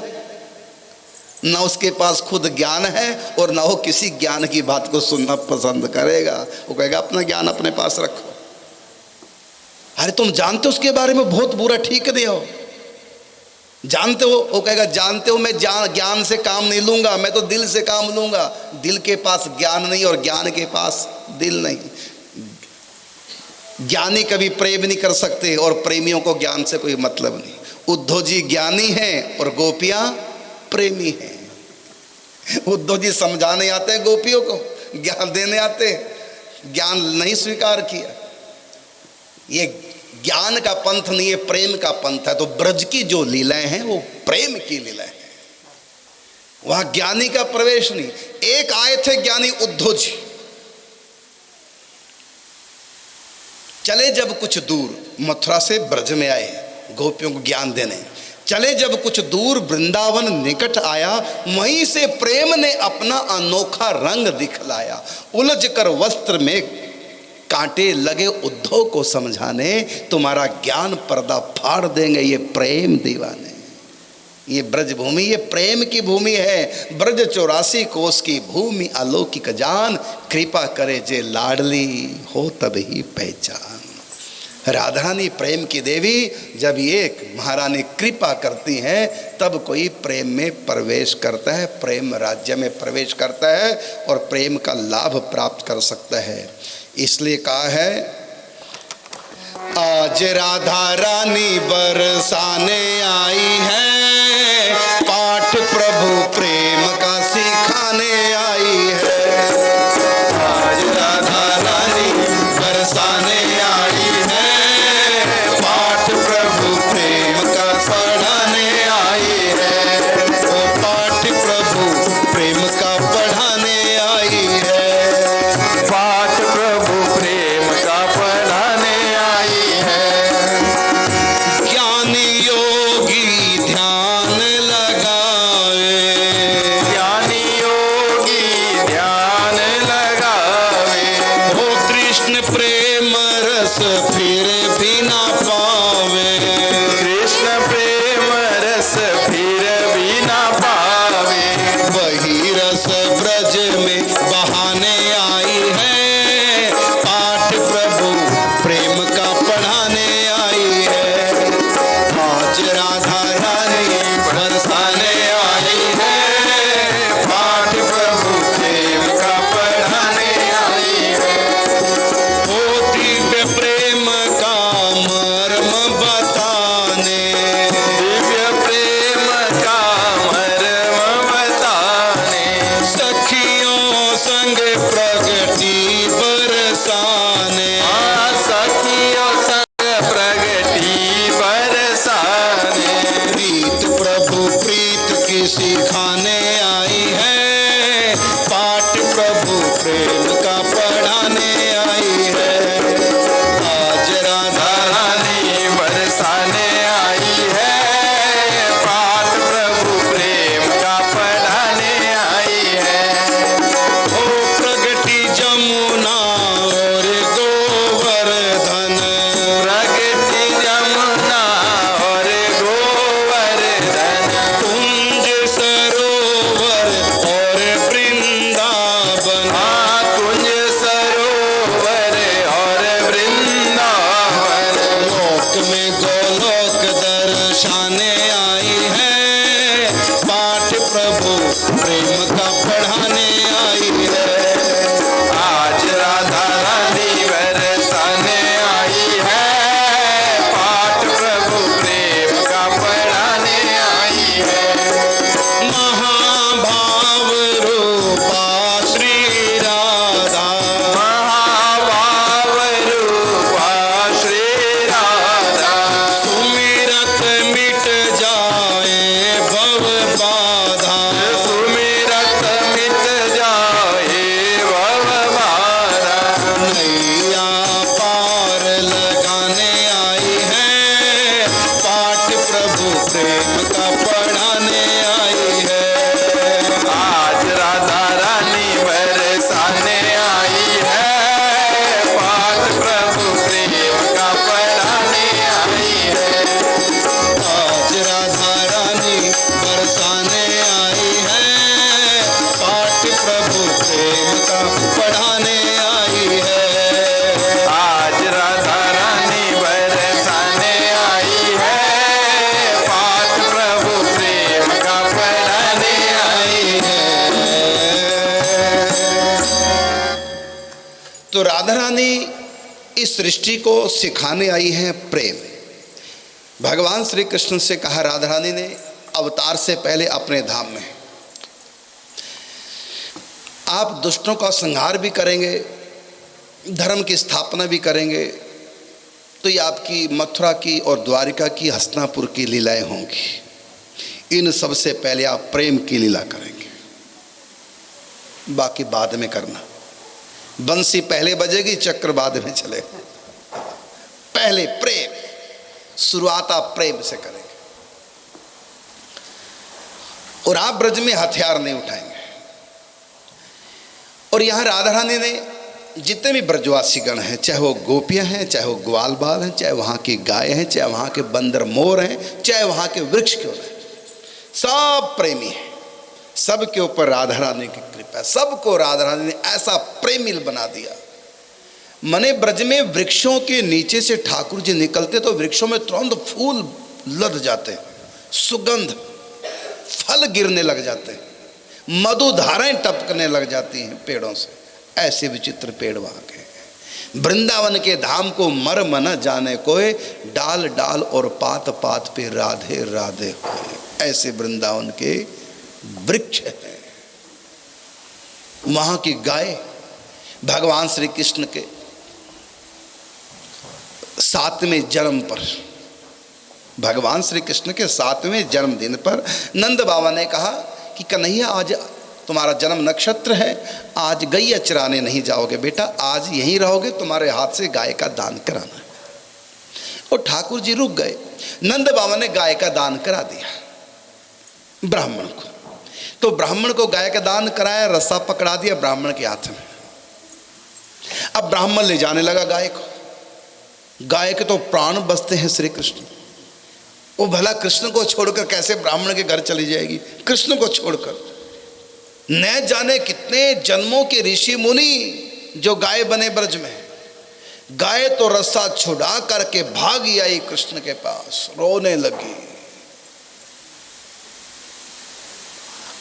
ना। उसके पास खुद ज्ञान है और ना वो किसी ज्ञान की बात को सुनना पसंद करेगा। वो कहेगा अपना ज्ञान अपने पास रखो। अरे तुम जानते हो उसके बारे में बहुत बुरा, ठीक नहीं हो, जानते हो? वो कहेगा जानते हो, मैं ज्ञान से काम नहीं लूंगा, मैं तो दिल से काम लूंगा। दिल के पास ज्ञान नहीं और ज्ञान के पास दिल नहीं। ज्ञानी कभी प्रेम नहीं कर सकते और प्रेमियों को ज्ञान से कोई मतलब नहीं। उद्धव जी ज्ञानी हैं और गोपियां प्रेमी हैं। उद्धव जी समझाने आते हैं गोपियों को, ज्ञान देने आते हैं, ज्ञान नहीं स्वीकार किया। ये ज्ञान का पंथ नहीं, ये प्रेम का पंथ है। तो ब्रज की जो लीलाएं हैं वो प्रेम की लीलाएं हैं, वहां ज्ञानी का प्रवेश नहीं। एक आए थे ज्ञानी उद्धव जी, चले जब कुछ दूर, मथुरा से ब्रज में आए गोपियों को ज्ञान देने। चले जब कुछ दूर, वृंदावन निकट आया, वहीं से प्रेम ने अपना अनोखा रंग दिखलाया। उलझ कर वस्त्र में कांटे लगे उद्धव को समझाने, तुम्हारा ज्ञान पर्दा फाड़ देंगे ये प्रेम दीवाने। ये ब्रज भूमि, ये प्रेम की भूमि है। ब्रज 84 कोस की भूमि, अलौकिक जान, कृपा करे जे लाडली हो तब ही पहचान। राधा रानी प्रेम की देवी, जब एक महारानी कृपा करती हैं तब कोई प्रेम में प्रवेश करता है, प्रेम राज्य में प्रवेश करता है और प्रेम का लाभ प्राप्त कर सकता है। इसलिए कहा है आज राधा रानी बरसाने आई है, पाठ प्रभु प्रेम का सिखाने आई है। आज राधा रानी बरसाने आई है, पाठ प्रभु प्रेम का पढ़ाने आई है। वो पाठ प्रभु प्रेम का पढ़ाने आई है, पाठ प्रभु प्रेम का पढ़ाने आई है। ज्ञानी योगी ध्यान की सिखाने आई है, पाठ प्रभु प्रेम का पढ़ाने आई है। आज राधा रानी बरसाने आई है, पाठ प्रभु प्रेम का पढ़ाने आई है। ओ प्रगति जमुना और गोवर्धन, प्रगति जमुना और गोवर्धन, कुंज सरोवर और वृंदावन, कुंज सरोवर और वृंदावन, लोक में गोलोक दर्शाने आई है, पाठ प्रभु प्रेम का पढ़ाने आई है। आज राधा रानी बरसाने आई है, पाठ प्रभु प्रेम का पढ़ाने आई है। महाभाव रूपा श्री राधा, महाभाव रूपा श्री राधा, सुमिरत मिट जाए भव बाधा, सुमिरत मिट जाए भव बाधा, नैया पार लगाने आई है, पाठ प्रभु प्रेम का पढ़ाने आई है। आज राधा रानी बरसाने आई है, पाठ प्रभु प्रेम का पढ़ाने आई है। आज राधा रानी बरसाने आई है, पाठ प्रभु प्रेम का पढ़ाने आई है। आज राधा रानी बरसाने आई है, पाठ प्रभु प्रेम का पढ़ाने आई है। तो राधा रानी इस सृष्टि को सिखाने आई है प्रेम। भगवान श्री कृष्ण से कहा राधा रानी ने अवतार से पहले अपने धाम में, आप दुष्टों का संहार भी करेंगे, धर्म की स्थापना भी करेंगे, तो ये आपकी मथुरा की और द्वारिका की हस्तिनापुर की लीलाएं होंगी। इन सबसे पहले आप प्रेम की लीला करेंगे, बाकी बाद में करना। बंसी पहले बजेगी, चक्र बाद में चलेगा। पहले प्रेम, शुरुआत आप प्रेम से करेंगे। और आप ब्रज में हथियार नहीं उठाएंगे। और यहां राधा रानी ने जितने भी ब्रजवासी गण हैं, चाहे वो गोपियां हैं, चाहे वो ग्वाल बाल हैं, चाहे वहां की गाय हैं, चाहे वहां के बंदर मोर हैं, चाहे वहां के वृक्ष क्यों हैं, सब प्रेमी हैं। सबके ऊपर राधा रानी की कृपा है। सबको राधा रानी ने ऐसा प्रेमिल बना दिया। मने ब्रज में वृक्षों के नीचे से ठाकुर जी निकलते तो वृक्षों में तुरंत फूल लद जाते, सुगंध, फल गिरने लग जाते, मधुधाराएं टपकने लग जाती हैं पेड़ों से। ऐसे विचित्र पेड़ वहां के। वृंदावन के धाम को मर्म न जाने कोई, डाल डाल और पात पात पे राधे राधे होए। ऐसे वृंदावन के वृक्ष हैं। वहां की गाय भगवान श्री कृष्ण के 7वें जन्म पर, भगवान श्री कृष्ण के 7वें जन्मदिन पर नंद बाबा ने कहा कि कन्हैया आज तुम्हारा जन्म नक्षत्र है, आज गैया चराने नहीं जाओगे बेटा, आज यहीं रहोगे, तुम्हारे हाथ से गाय का दान कराना है। और ठाकुर जी रुक गए। नंद बाबा ने गाय का दान करा दिया ब्राह्मण को। तो ब्राह्मण को गाय का दान कराया, रस्सा पकड़ा दिया ब्राह्मण के हाथ में। अब ब्राह्मण ले जाने लगा गाय को। गाय के तो प्राण बसते हैं श्री कृष्ण। वो भला कृष्ण को छोड़कर कैसे ब्राह्मण के घर चली जाएगी? कृष्ण को छोड़कर न जाने कितने जन्मों के ऋषि मुनि जो गाय बने ब्रज में। गाय तो रस्सा छुड़ा करके भागी आई कृष्ण के पास, रोने लगी,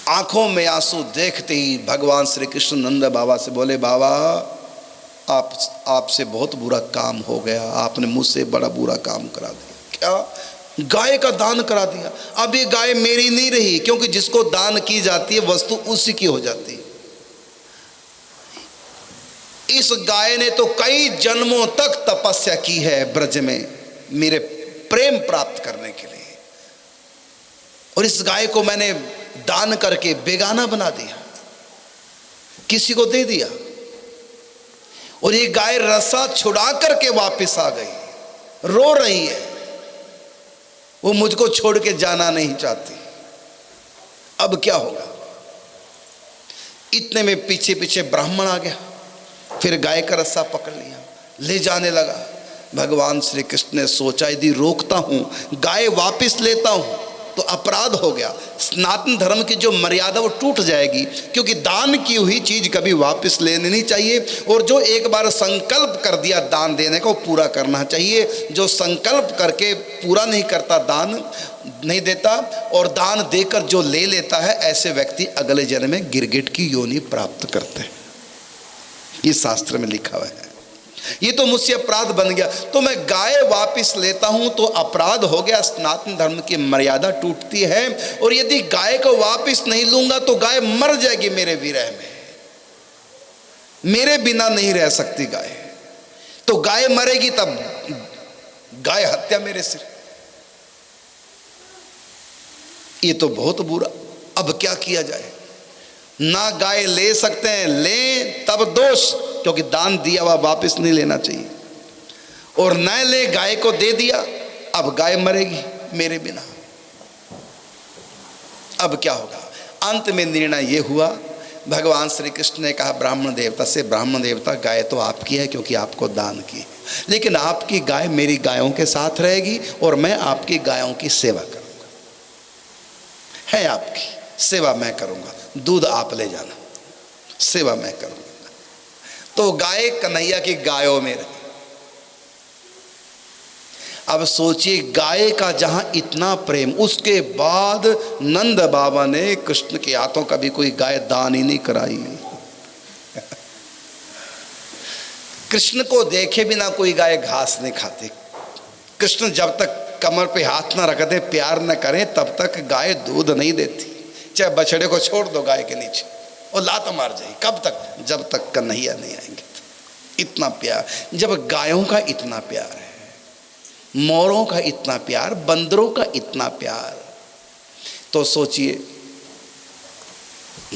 आंखों में आंसू देखते ही भगवान श्री कृष्ण नंद बाबा से बोले, बाबा आपसे बहुत बुरा काम हो गया, आपने मुझसे बड़ा बुरा काम करा दिया। क्या? गाय का दान करा दिया। अब ये गाय मेरी नहीं रही, क्योंकि जिसको दान की जाती है वस्तु उसी की हो जाती है। इस गाय ने तो कई जन्मों तक तपस्या की है ब्रज में मेरे प्रेम प्राप्त करने के लिए, और इस गाय को मैंने दान करके बेगाना बना दिया, किसी को दे दिया। और ये गाय रस्सा छुड़ा करके वापस आ गई, रो रही है, वो मुझको छोड़ के जाना नहीं चाहती। अब क्या होगा? इतने में पीछे पीछे ब्राह्मण आ गया, फिर गाय का रस्सा पकड़ लिया, ले जाने लगा। भगवान श्री कृष्ण ने सोचा यदि रोकता हूं, गाय वापस लेता हूं तो अपराध हो गया, सनातन धर्म की जो मर्यादा वो टूट जाएगी, क्योंकि दान की हुई चीज कभी वापस लेनी नहीं चाहिए। और जो एक बार संकल्प कर दिया दान देने का, वो पूरा करना चाहिए। जो संकल्प करके पूरा नहीं करता, दान नहीं देता, और दान देकर जो ले लेता है, ऐसे व्यक्ति अगले जन्म में गिरगिट की योनि प्राप्त करते हैं। ये शास्त्र में लिखा हुआ है। ये तो मुझसे अपराध बन गया, तो मैं गाय वापस लेता हूं तो अपराध हो गया, सनातन धर्म की मर्यादा टूटती है। और यदि गाय को वापस नहीं लूंगा तो गाय मर जाएगी मेरे विरह में, मेरे बिना नहीं रह सकती गाय। तो गाय मरेगी तब गाय हत्या मेरे सिर। ये तो बहुत बुरा। अब क्या किया जाए? ना गाय ले सकते हैं, ले तब दोष, क्योंकि दान दिया हुआ वापस नहीं लेना चाहिए। और न ले, गाय को दे दिया, अब गाय मरेगी मेरे बिना। अब क्या होगा? अंत में निर्णय ये हुआ, भगवान श्री कृष्ण ने कहा ब्राह्मण देवता से, ब्राह्मण देवता गाय तो आपकी है क्योंकि आपको दान की है, लेकिन आपकी गाय मेरी गायों के साथ रहेगी और मैं आपकी गायों की सेवा करूंगा। है आपकी सेवा मैं करूंगा, दूध आप ले जाना, सेवा मैं करूंगा। तो गाय कन्हैया की गायों में रही। अब सोचिए, गाय का जहां इतना प्रेम, उसके बाद नंद बाबा ने कृष्ण के हाथों कभी कोई गाय दान ही नहीं कराई। कृष्ण को देखे बिना कोई गाय घास नहीं खाती। कृष्ण जब तक कमर पे हाथ ना रख दे, प्यार न करें, तब तक गाय दूध नहीं देती। चाहे बछड़े को छोड़ दो गाय के नीचे, और लात मार जाएगी। कब तक? जब तक कन्हैया नहीं आएंगे। इतना प्यार, जब गायों का इतना प्यार है, मोरों का इतना प्यार, बंदरों का इतना प्यार, तो सोचिए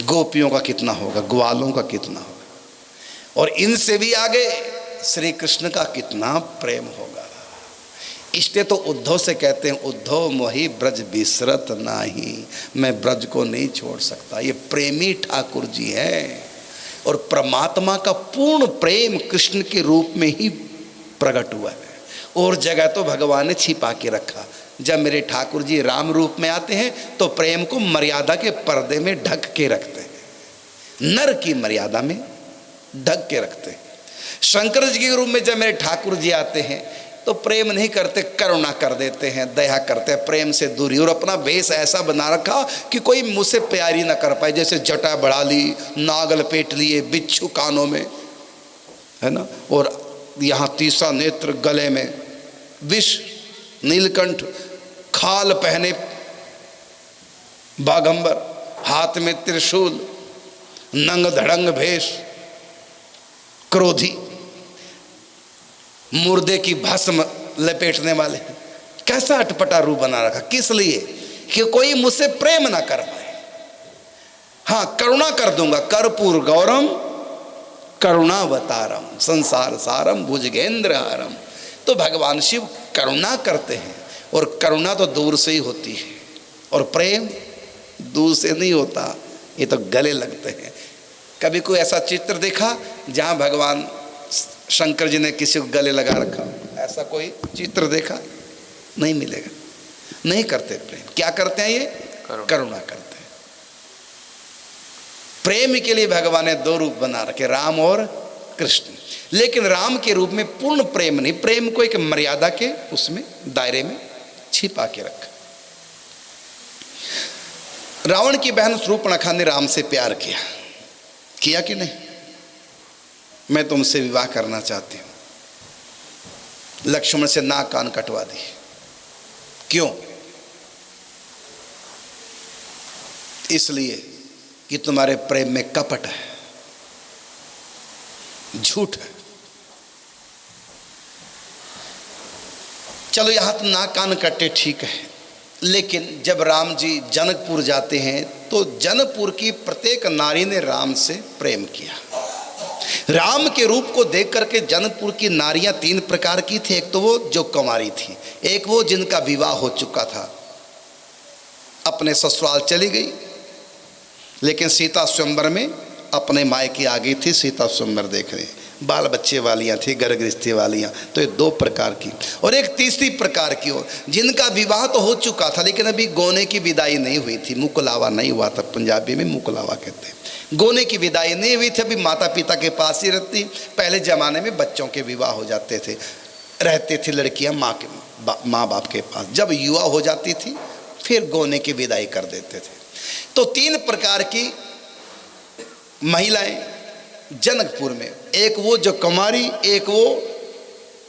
गोपियों का कितना होगा, ग्वालों का कितना होगा, और इनसे भी आगे श्री कृष्ण का कितना प्रेम होगा। इसलिए तो उद्धव से कहते हैं, उद्धव मोहि ब्रज बिसरत नाही, मैं ब्रज को नहीं छोड़ सकता। ये प्रेमी ठाकुर जी हैं, और परमात्मा का पूर्ण प्रेम कृष्ण के रूप में ही प्रकट हुआ है। और जगह तो भगवान ने छिपा के रखा। जब मेरे ठाकुर जी राम रूप में आते हैं तो प्रेम को मर्यादा के पर्दे में ढक के रखते हैं, नर की मर्यादा में ढक के रखते हैं। शंकर जी के रूप में जब मेरे ठाकुर जी आते हैं तो प्रेम नहीं करते, करुणा कर देते हैं, दया करते हैं, प्रेम से दूरी। और अपना वेश ऐसा बना रखा कि कोई मुझसे प्यारी ना कर पाए, जैसे जटा बढ़ा ली, नाग लपेट लिए, बिच्छू कानों में, है ना, और यहाँ तीसरा नेत्र गले में, विष, नीलकंठ, खाल पहने बागंबर, हाथ में त्रिशूल, नंग धड़ंग भेष, क्रोधी, मुर्दे की भस्म लपेटने वाले। कैसा अटपटा रूप बना रखा, किस लिए? कि कोई मुझसे प्रेम ना कर पाए। हाँ, करुणा कर दूंगा, कर्पूर गौरम करुणावतारम संसार सारम भुजगेंद्र हारम। तो भगवान शिव करुणा करते हैं, और करुणा तो दूर से ही होती है, और प्रेम दूर से नहीं होता, ये तो गले लगते हैं। कभी कोई ऐसा चित्र देखा जहाँ भगवान शंकर जी ने किसी को गले लगा रखा? ऐसा कोई चित्र देखा? नहीं मिलेगा। नहीं करते प्रेम। क्या करते हैं ये? करुणा करते हैं। प्रेम के लिए भगवान ने दो रूप बना रखे, राम और कृष्ण। लेकिन राम के रूप में पूर्ण प्रेम नहीं, प्रेम को एक मर्यादा के उसमें दायरे में छिपा के रखा। रावण की बहन शूर्पणखा ने राम से प्यार किया कि नहीं? मैं तुमसे विवाह करना चाहती हूं। लक्ष्मण से नाक कान कटवा दी। क्यों? इसलिए कि तुम्हारे प्रेम में कपट है, झूठ है। चलो यहां तो नाक कान कटे, ठीक है, लेकिन जब राम जी जनकपुर जाते हैं तो जनकपुर की प्रत्येक नारी ने राम से प्रेम किया। राम के रूप को देख करके जनकपुर की नारियां 3 प्रकार की थी। एक तो वो जो कुंवारी थी, एक वो जिनका विवाह हो चुका था, अपने ससुराल चली गई, लेकिन सीता स्वयंवर में अपने मायके आ गई थी। सीता स्वयंवर देख रहे, बाल बच्चे वालियां थी, घर गृहस्थी वालियां। तो ये 2 प्रकार की। और एक तीसरी प्रकार की हो जिनका विवाह तो हो चुका था लेकिन अभी गोने की विदाई नहीं हुई थी, मुकलावा नहीं हुआ था, पंजाबी में मुकलावा कहते हैं। गोने की विदाई नहीं हुई थी, अभी माता पिता के पास ही रहती। पहले ज़माने में बच्चों के विवाह हो जाते थे, रहते थी लड़कियां माँ बाप के पास। जब युवा हो जाती थी फिर गोने की विदाई कर देते थे। तो 3 प्रकार की महिलाएं जनकपुर में, एक वो जो कुमारी, एक वो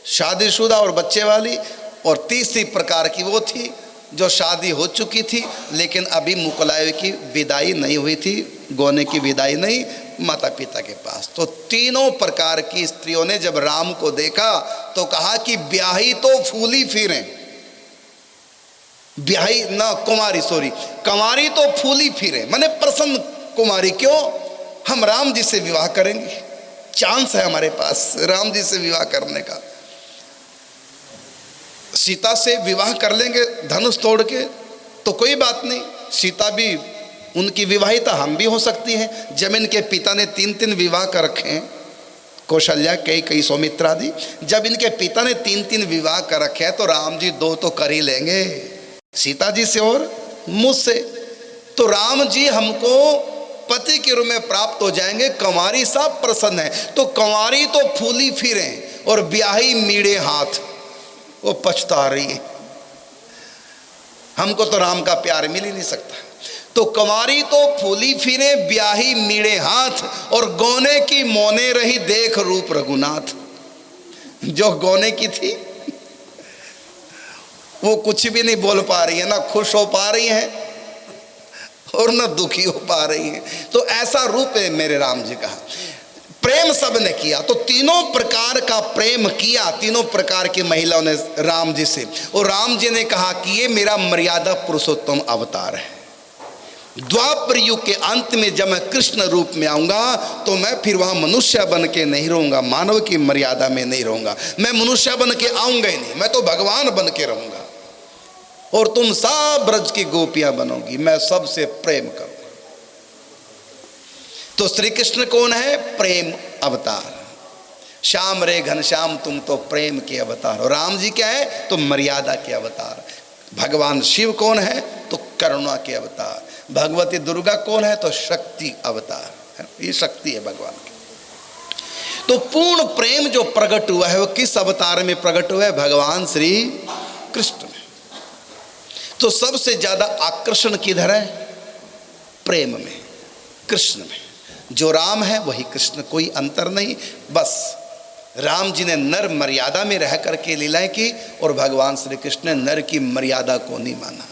शादीशुदा और बच्चे वाली, और तीसरी प्रकार की वो थी जो शादी हो चुकी थी लेकिन अभी मुकलावे की विदाई नहीं हुई थी, गोने की विदाई नहीं, माता पिता के पास। तो तीनों प्रकार की स्त्रियों ने जब राम को देखा तो कहा कि ब्याही तो फूली फिरें, ब्याही ना कुमारी, सॉरी कुमारी तो फूली फिरे, माने प्रसन्न कुमारी। क्यों? हम राम जी से विवाह करेंगे, चांस है हमारे पास राम जी से विवाह करने का। सीता से विवाह कर लेंगे धनुष तोड़ के तो कोई बात नहीं, सीता भी उनकी विवाहिता, हम भी हो सकती हैं। जब इनके पिता ने 3 विवाह कर रखे हैं, कौशल्या, कई सौमित्रा आदि, जब इनके पिता ने 3 विवाह कर रखे हैं तो राम जी 2 तो कर ही लेंगे, सीता जी से और मुझसे। तो राम जी हमको पति के रूप में प्राप्त हो जाएंगे। कुंवारी सब प्रसन्न है, तो कुंवारी तो फूली फिरे और ब्याही मीड़े हाथ, वो पछता रही है, हमको तो राम का प्यार मिल ही नहीं सकता। तो कुंवारी तो फूली फिरे, ब्याही मीड़े हाथ, और गोने की मोने रही देख रूप रघुनाथ। जो गोने की थी वो कुछ भी नहीं बोल पा रही है, ना खुश हो पा रही है और ना दुखी हो पा रही है। तो ऐसा रूप है मेरे राम जी का। प्रेम सबने किया, तो तीनों प्रकार का प्रेम किया, तीनों प्रकार की महिलाओं ने राम जी से। और राम जी ने कहा कि ये मेरा मर्यादा पुरुषोत्तम अवतार है। द्वापर युग के अंत में जब मैं कृष्ण रूप में आऊंगा तो मैं फिर वहां मनुष्य बन के नहीं रहूंगा, मानव की मर्यादा में नहीं रहूंगा, मैं मनुष्य बन के आऊंगा ही नहीं, मैं तो भगवान बन के रहूंगा। और तुम सब ब्रज की गोपियां बनोगी, मैं सबसे प्रेम करूंगा। तो श्री कृष्ण कौन है? प्रेम अवतार। श्याम रे घनश्याम तुम तो प्रेम के अवतार हो। राम जी क्या है? तो मर्यादा के अवतार। भगवान शिव कौन है? तो करुणा के अवतार। भगवती दुर्गा कौन है? तो शक्ति अवतार। ये शक्ति है भगवान की। तो पूर्ण प्रेम जो प्रकट हुआ है वो किस अवतार में प्रकट हुआ है? भगवान श्री कृष्ण में। तो सबसे ज्यादा आकर्षण किधर है? प्रेम में, कृष्ण में। जो राम है वही कृष्ण, कोई अंतर नहीं। बस राम जी ने नर मर्यादा में रह करके लीलाएं की और भगवान श्री कृष्ण ने नर की मर्यादा को नहीं माना।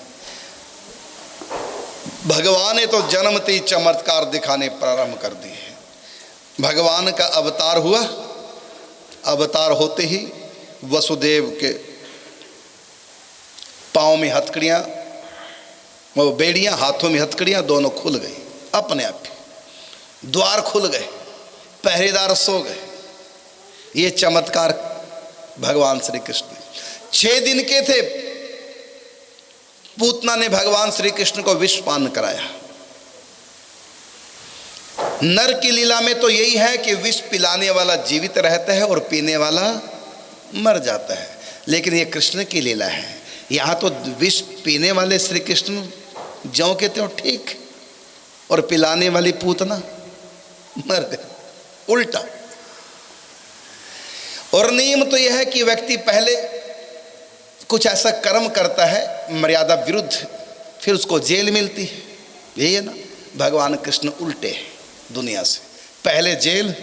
भगवान ने तो जन्मते ही चमत्कार दिखाने प्रारंभ कर दिए। भगवान का अवतार हुआ, अवतार होते ही वसुदेव के पाँव में हथकड़ियाँ, वो बेड़ियाँ, हाथों में हथकड़ियाँ, दोनों खुल गई अपने आप। द्वार खुल गए, पहरेदार सो गए। ये चमत्कार भगवान श्री कृष्ण 6 दिन के थे। पूतना ने भगवान श्री कृष्ण को विष पान कराया। नर की लीला में तो यही है कि विष पिलाने वाला जीवित रहता है और पीने वाला मर जाता है, लेकिन ये कृष्ण की लीला है। यहाँ तो विष पीने वाले श्री कृष्ण ज्यों के त्यों ठीक, और पिलाने वाली पूतना मर गए, उल्टा। और नियम तो यह है कि व्यक्ति पहले कुछ ऐसा कर्म करता है मर्यादा विरुद्ध, फिर उसको जेल मिलती है। यही है ना, भगवान कृष्ण उल्टे दुनिया से। पहले जेल,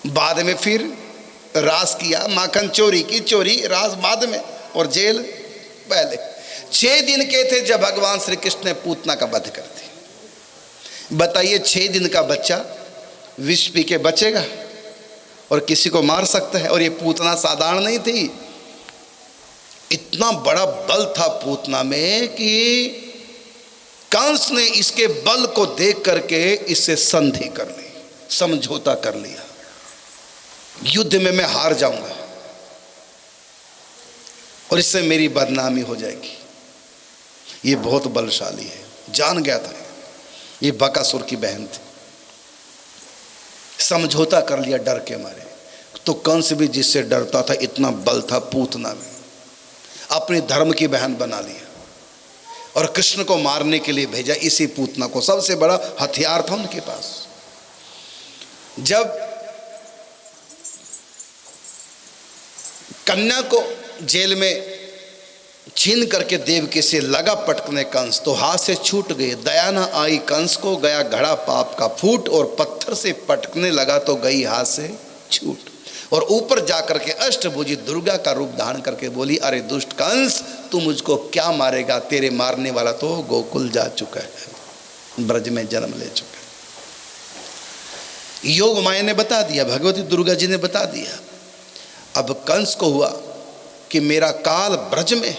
बाद में फिर रास किया, माखन चोरी की, चोरी रास बाद में, और जेल पहले। 6 दिन के थे जब भगवान श्री कृष्ण ने पूतना का वध कर दिया। बताइए, 6 दिन का बच्चा विष पी के बचेगा और किसी को मार सकता है? और ये पूतना साधारण नहीं थी, इतना बड़ा बल था पूतना में कि कंस ने इसके बल को देख करके इससे संधि कर ली, समझौता कर लिया, युद्ध में मैं हार जाऊंगा और इससे मेरी बदनामी हो जाएगी। ये बहुत बलशाली है, जान गया था ये बकासुर की बहन थी, समझौता कर लिया डर के मारे। तो कंस भी जिससे डरता था, इतना बल था पूतना में, अपने धर्म की बहन बना लिया और कृष्ण को मारने के लिए भेजा इसी पूतना को। सबसे बड़ा हथियार था उनके पास। जब कन्या को जेल में छीन करके देवकी से लगा पटकने कंस, तो हाथ से छूट गए, दया न आई कंस को, गया घड़ा पाप का फूट, और पत्थर से पटकने लगा तो गई हाथ से छूट। और ऊपर जाकर के अष्टभुजी दुर्गा का रूप धारण करके बोली, अरे दुष्ट कंस, तू मुझको क्या मारेगा, तेरे मारने वाला तो गोकुल जा चुका है, ब्रज में जन्म ले चुका है। योग माया ने बता दिया, भगवती दुर्गा जी ने बता दिया। अब कंस को हुआ कि मेरा काल ब्रज में,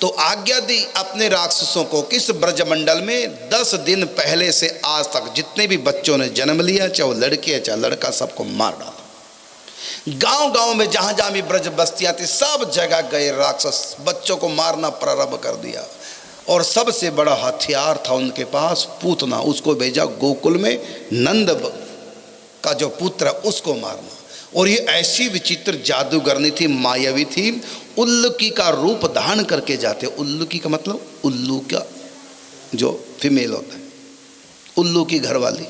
तो आज्ञा दी अपने राक्षसों को किस ब्रजमंडल में 10 दिन पहले से आज तक जितने भी बच्चों ने जन्म लिया, चाहे वो लड़के है चाहे लड़का, सबको मार डाला। गांव गांव में जहां जहां भी ब्रज बस्तियां थी सब जगह गए राक्षस, बच्चों को मारना प्रारंभ कर दिया। और सबसे बड़ा हथियार था उनके पास पूतना, उसको भेजा गोकुल में नंद का जो पुत्र है उसको मारना। और ये ऐसी विचित्र जादूगरनी थी, मायावी थी, उल्लूकी का रूप धारण करके जाते। उल्लूकी का मतलब उल्लू का जो फीमेल होता है, उल्लू की घरवाली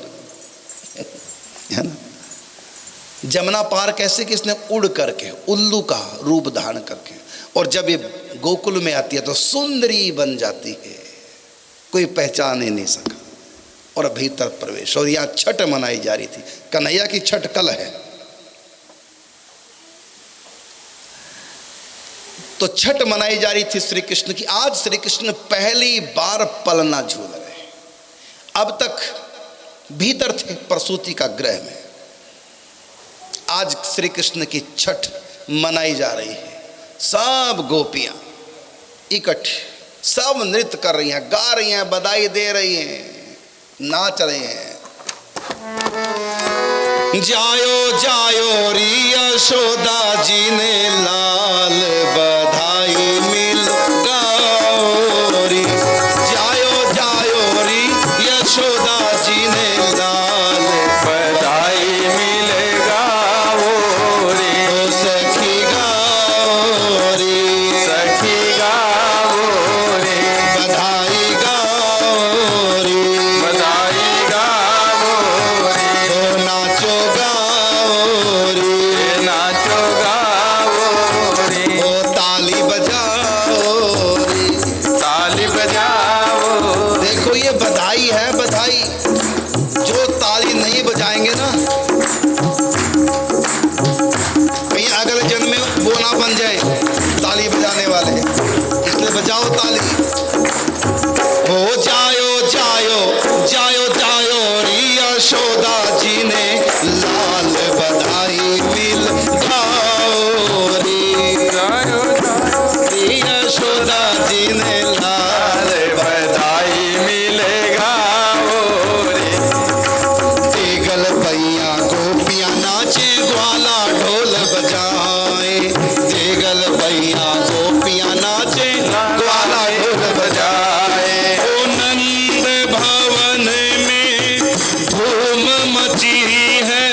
है ना। जमुना पार कैसे कि इसने उड़ करके उल्लू का रूप धारण करके, और जब ये गोकुल में आती है तो सुंदरी बन जाती है, कोई पहचान ही नहीं सका। और भीतर प्रवेश, और यहाँ छठ मनाई जा रही थी, कन्हैया की छठ कल है। तो छठ मनाई जा रही थी श्री कृष्ण की। आज श्री कृष्ण पहली बार पलना झूल रहे। अब तक भीतर थे प्रसूति का गृह में, आज श्री कृष्ण की छठ मनाई जा रही है। सब गोपियां इकट्ठी, सब नृत्य कर रही हैं, गा रही हैं, बधाई दे रही हैं, नाच रहे हैं। जायो जायो री यशोदा जी ने लाल बधाई मिल गाओ री, जायो जायो री यशोदा जी ने लाल बधाई मिल गाओ रे, ओ सखी गाओ रे, सखी गाओ रे, बधाई गाओ रे, बधाई गाओ रे, ओ नाचो गाओ रे, नाचो गाओ रे, ओ ताली बजाओ रे, ताली बजाओ। देखो ये बधाई है, बधाई। जो ताली नहीं बजाएंगे ना, कहीं अगले जन्म में वो ना बन जाए ताली बजाने वाले, इसलिए बजाओ ताली। हो जायो जायो जायो जायो री यशोदा जी ने लाल बधाई मिल गाओ रे, जायो री यशोदा जी ने लाल बधाई मिले गाओ रे, तेगल पैया गोपियां नाचे, ग्वाला ढोल बजाए, तेगल पैया गोपियां नाचे, ग्वाला ढोल बजाए। ओ नंद भवन में धूम मची है,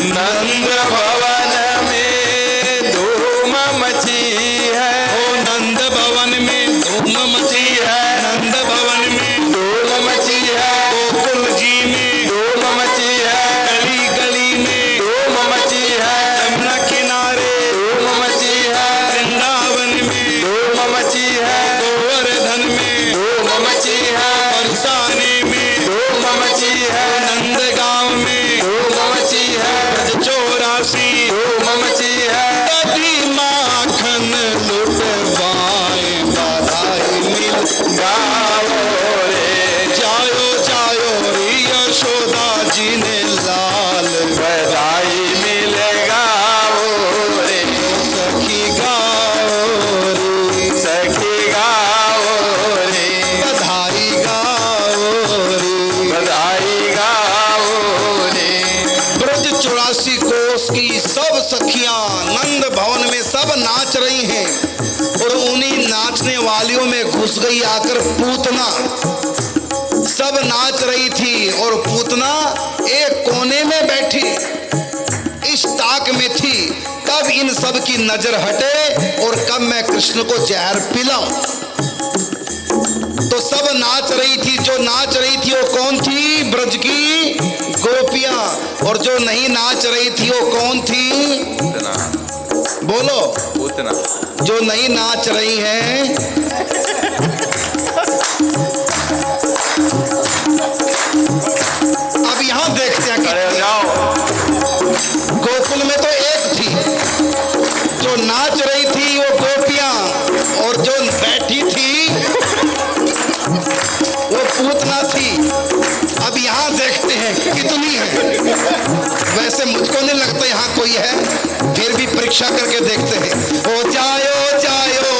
नंद भवन में धूम मची है, ओ नंद भवन में धूम मची है, नंद भवन में धूम मची है, गोकुल जी में धूम मची है, गली गली में धूम मची है, यमुना किनारे धूम मची है, वृंदावन में धूम मची है, गोवर्धन में धूम मची है, बरसाने में धूम मची है, नंदगांव में धूम मची है, ब्रज 84 धूम मची है, कभी माखन लुटवाए, बधाई मिल गाओ रे, जायो जायो री यशोदा जी ने लाल बधाई मिले गाओ रे, सखी पूतना सब नाच रही थी और पूतना एक कोने में बैठी इस ताक में थी। कब इन सब की नजर हटे और कब मैं कृष्ण को जहर पिलाऊं। तो सब नाच रही थी, जो नाच रही थी वो कौन थी? ब्रज की गोपियां। और जो नहीं नाच रही थी वो कौन थी? पूतना। बोलो। पूतना। जो नहीं नाच रही हैं अब यहां देखते हैं कि जाओ। गोकुल में तो एक थी, जो नाच रही थी वो गोपियां, और जो बैठी थी वो पूतना थी। अब यहाँ देखते हैं कितनी है। वैसे मुझको नहीं लगता यहाँ कोई है, फिर भी परीक्षा करके देखते हैं। ओ जायो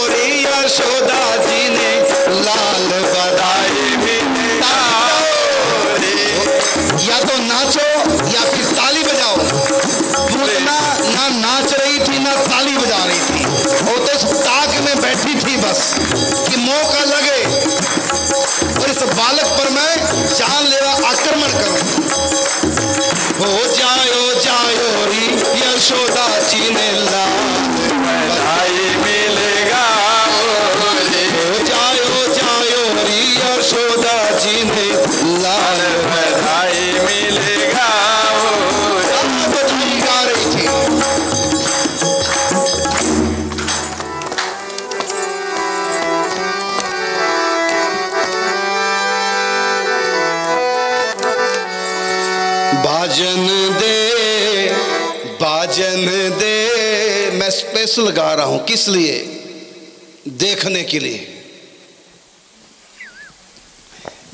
रे यशोदा जी ने लाल बधाई भी या तो नाचो या फिर ताली बजाओ। पूतना ना नाच रही थी ना ताली बजा रही थी, वो तो इस ताक में बैठी थी बस कि मौका लगे और इस बालक पर मैं जानलेवा आक्रमण करूं। हो जायो री यशोदा जी ने लाल बधाई मिलेगा। हो जायो री यशोदा जी ने लाल बधाई मिलेगा। बधाई गा रही थी। बाजन दे मैं स्पेशल गा रहा हूं, किस लिए? देखने के लिए।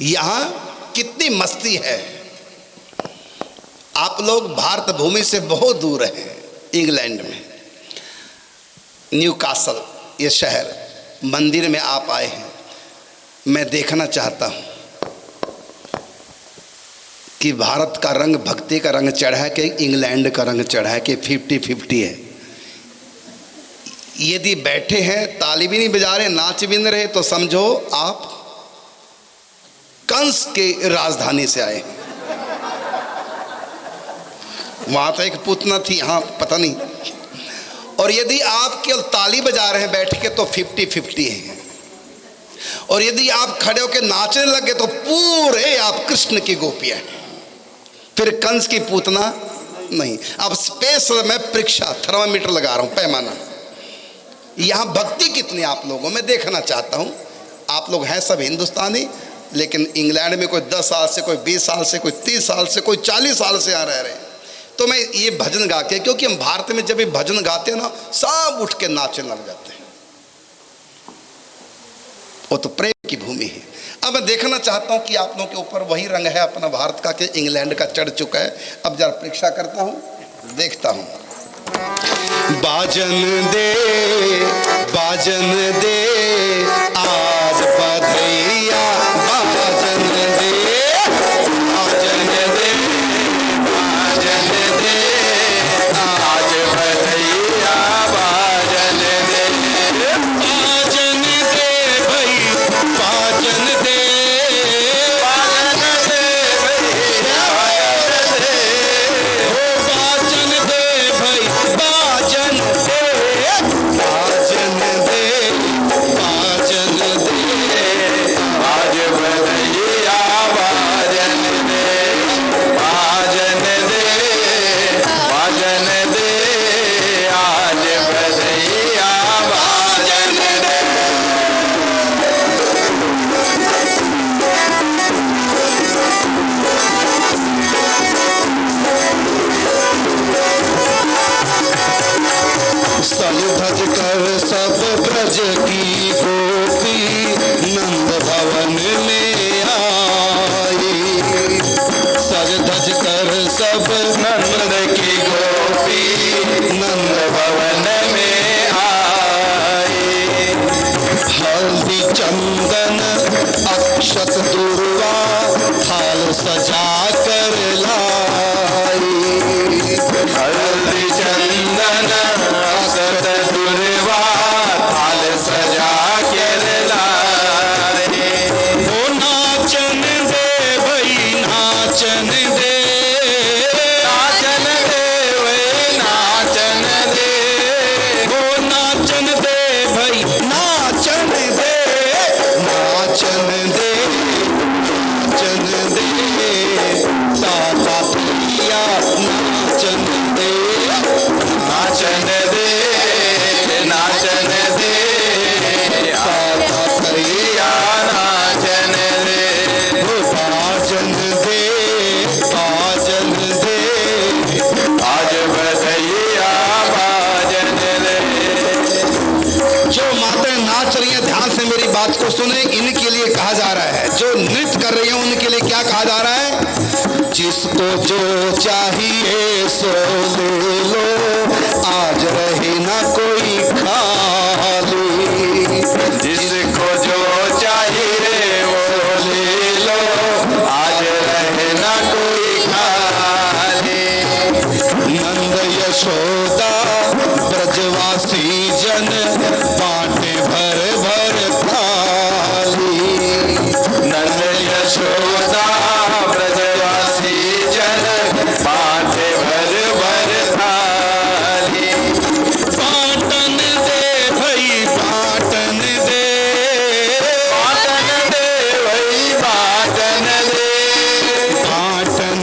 यहां कितनी मस्ती है। आप लोग भारत भूमि से बहुत दूर हैं, इंग्लैंड में न्यू कासल ये शहर, मंदिर में आप आए हैं। मैं देखना चाहता हूं कि भारत का रंग, भक्ति का रंग चढ़ा है कि इंग्लैंड का रंग चढ़ा है कि 50-50 है। यदि बैठे हैं, ताली भी नहीं बजा रहे, नाच भी नहीं रहे, तो समझो आप कंस के राजधानी से आए। वहां तो एक पूतना थी, हाँ पता नहीं। और यदि आप केवल ताली बजा रहे हैं बैठ के तो 50-50 है। और यदि आप खड़े होकर नाचने लगे तो पूरे आप कृष्ण की गोपियां हैं, फिर कंस की पूतना नहीं। अब स्पेशल मैं परीक्षा थर्मामीटर लगा रहा हूं, पैमाना। यहां भक्ति कितनी आप लोगों में देखना चाहता हूं। आप लोग हैं सब हिंदुस्तानी, लेकिन इंग्लैंड में कोई 10 साल से, कोई 20 साल से, कोई 30 साल से, कोई 40 साल से यहाँ रह रहे हैं। तो मैं ये भजन गा के, क्योंकि हम भारत में जब ये भजन गाते हैं ना, सब उठ के नाचने लग जाते हैं। वो तो प्रेम की भूमि है। अब मैं देखना चाहता हूं कि आप लोगों के ऊपर वही रंग है अपना भारत का कि इंग्लैंड का चढ़ चुका है। अब जरा परीक्षा करता हूं, देखता हूं। बाजन दे आज बधैया, बाजन दे, बाजन दे, बाजन दे आज बधैया, बाजन दे, बाजन दे भाई, बाजन दे, बाजन दे भैया, बाजन दे, ओ बाजन दे भाई, बाजन दे, बाजन दे, बाजन दे, आज बधैया, बाजन दे, बाजन दे, बाजन दे, आज बधैया, बाजन दे। सज धज कर सब ब्रज की गोपी नंद भवन में आई। सज धज कर सब नंद की गोपी नंद भवन में आई। हल्दी चंदन अक्षत दुर्वा थाल सजा कर लाई। हल्दी चंदन अक्षत दुर्वा थाल सजा के लाए। नाचन दे ताता भैया नाचन दे नाचन दे नाचन दे ताता भैया नाचन दे बाजन दे आज बधैया बाजन दे। जो माताएं नाच रही हैं ध्यान से मेरी बात को सुने, इनके लिए कहा जा रहा है, जो नृत्य कर रही हैं उनके लिए क्या कहा जा रहा है? जिसको जो चाहिए सो ले लो, आज रहे ना कोई खाली। जिसको जो चाहिए वो ले लो, आज रहे ना कोई खाली। नंद यशोदा ब्रजवासी जन बांटे भर भर थाली। नंद यशोदा ब्रजवासी जन बाटे भर भर थाली। बाटन दे भाई बाटन दे, बाटन दे वही बाटन दे बाटन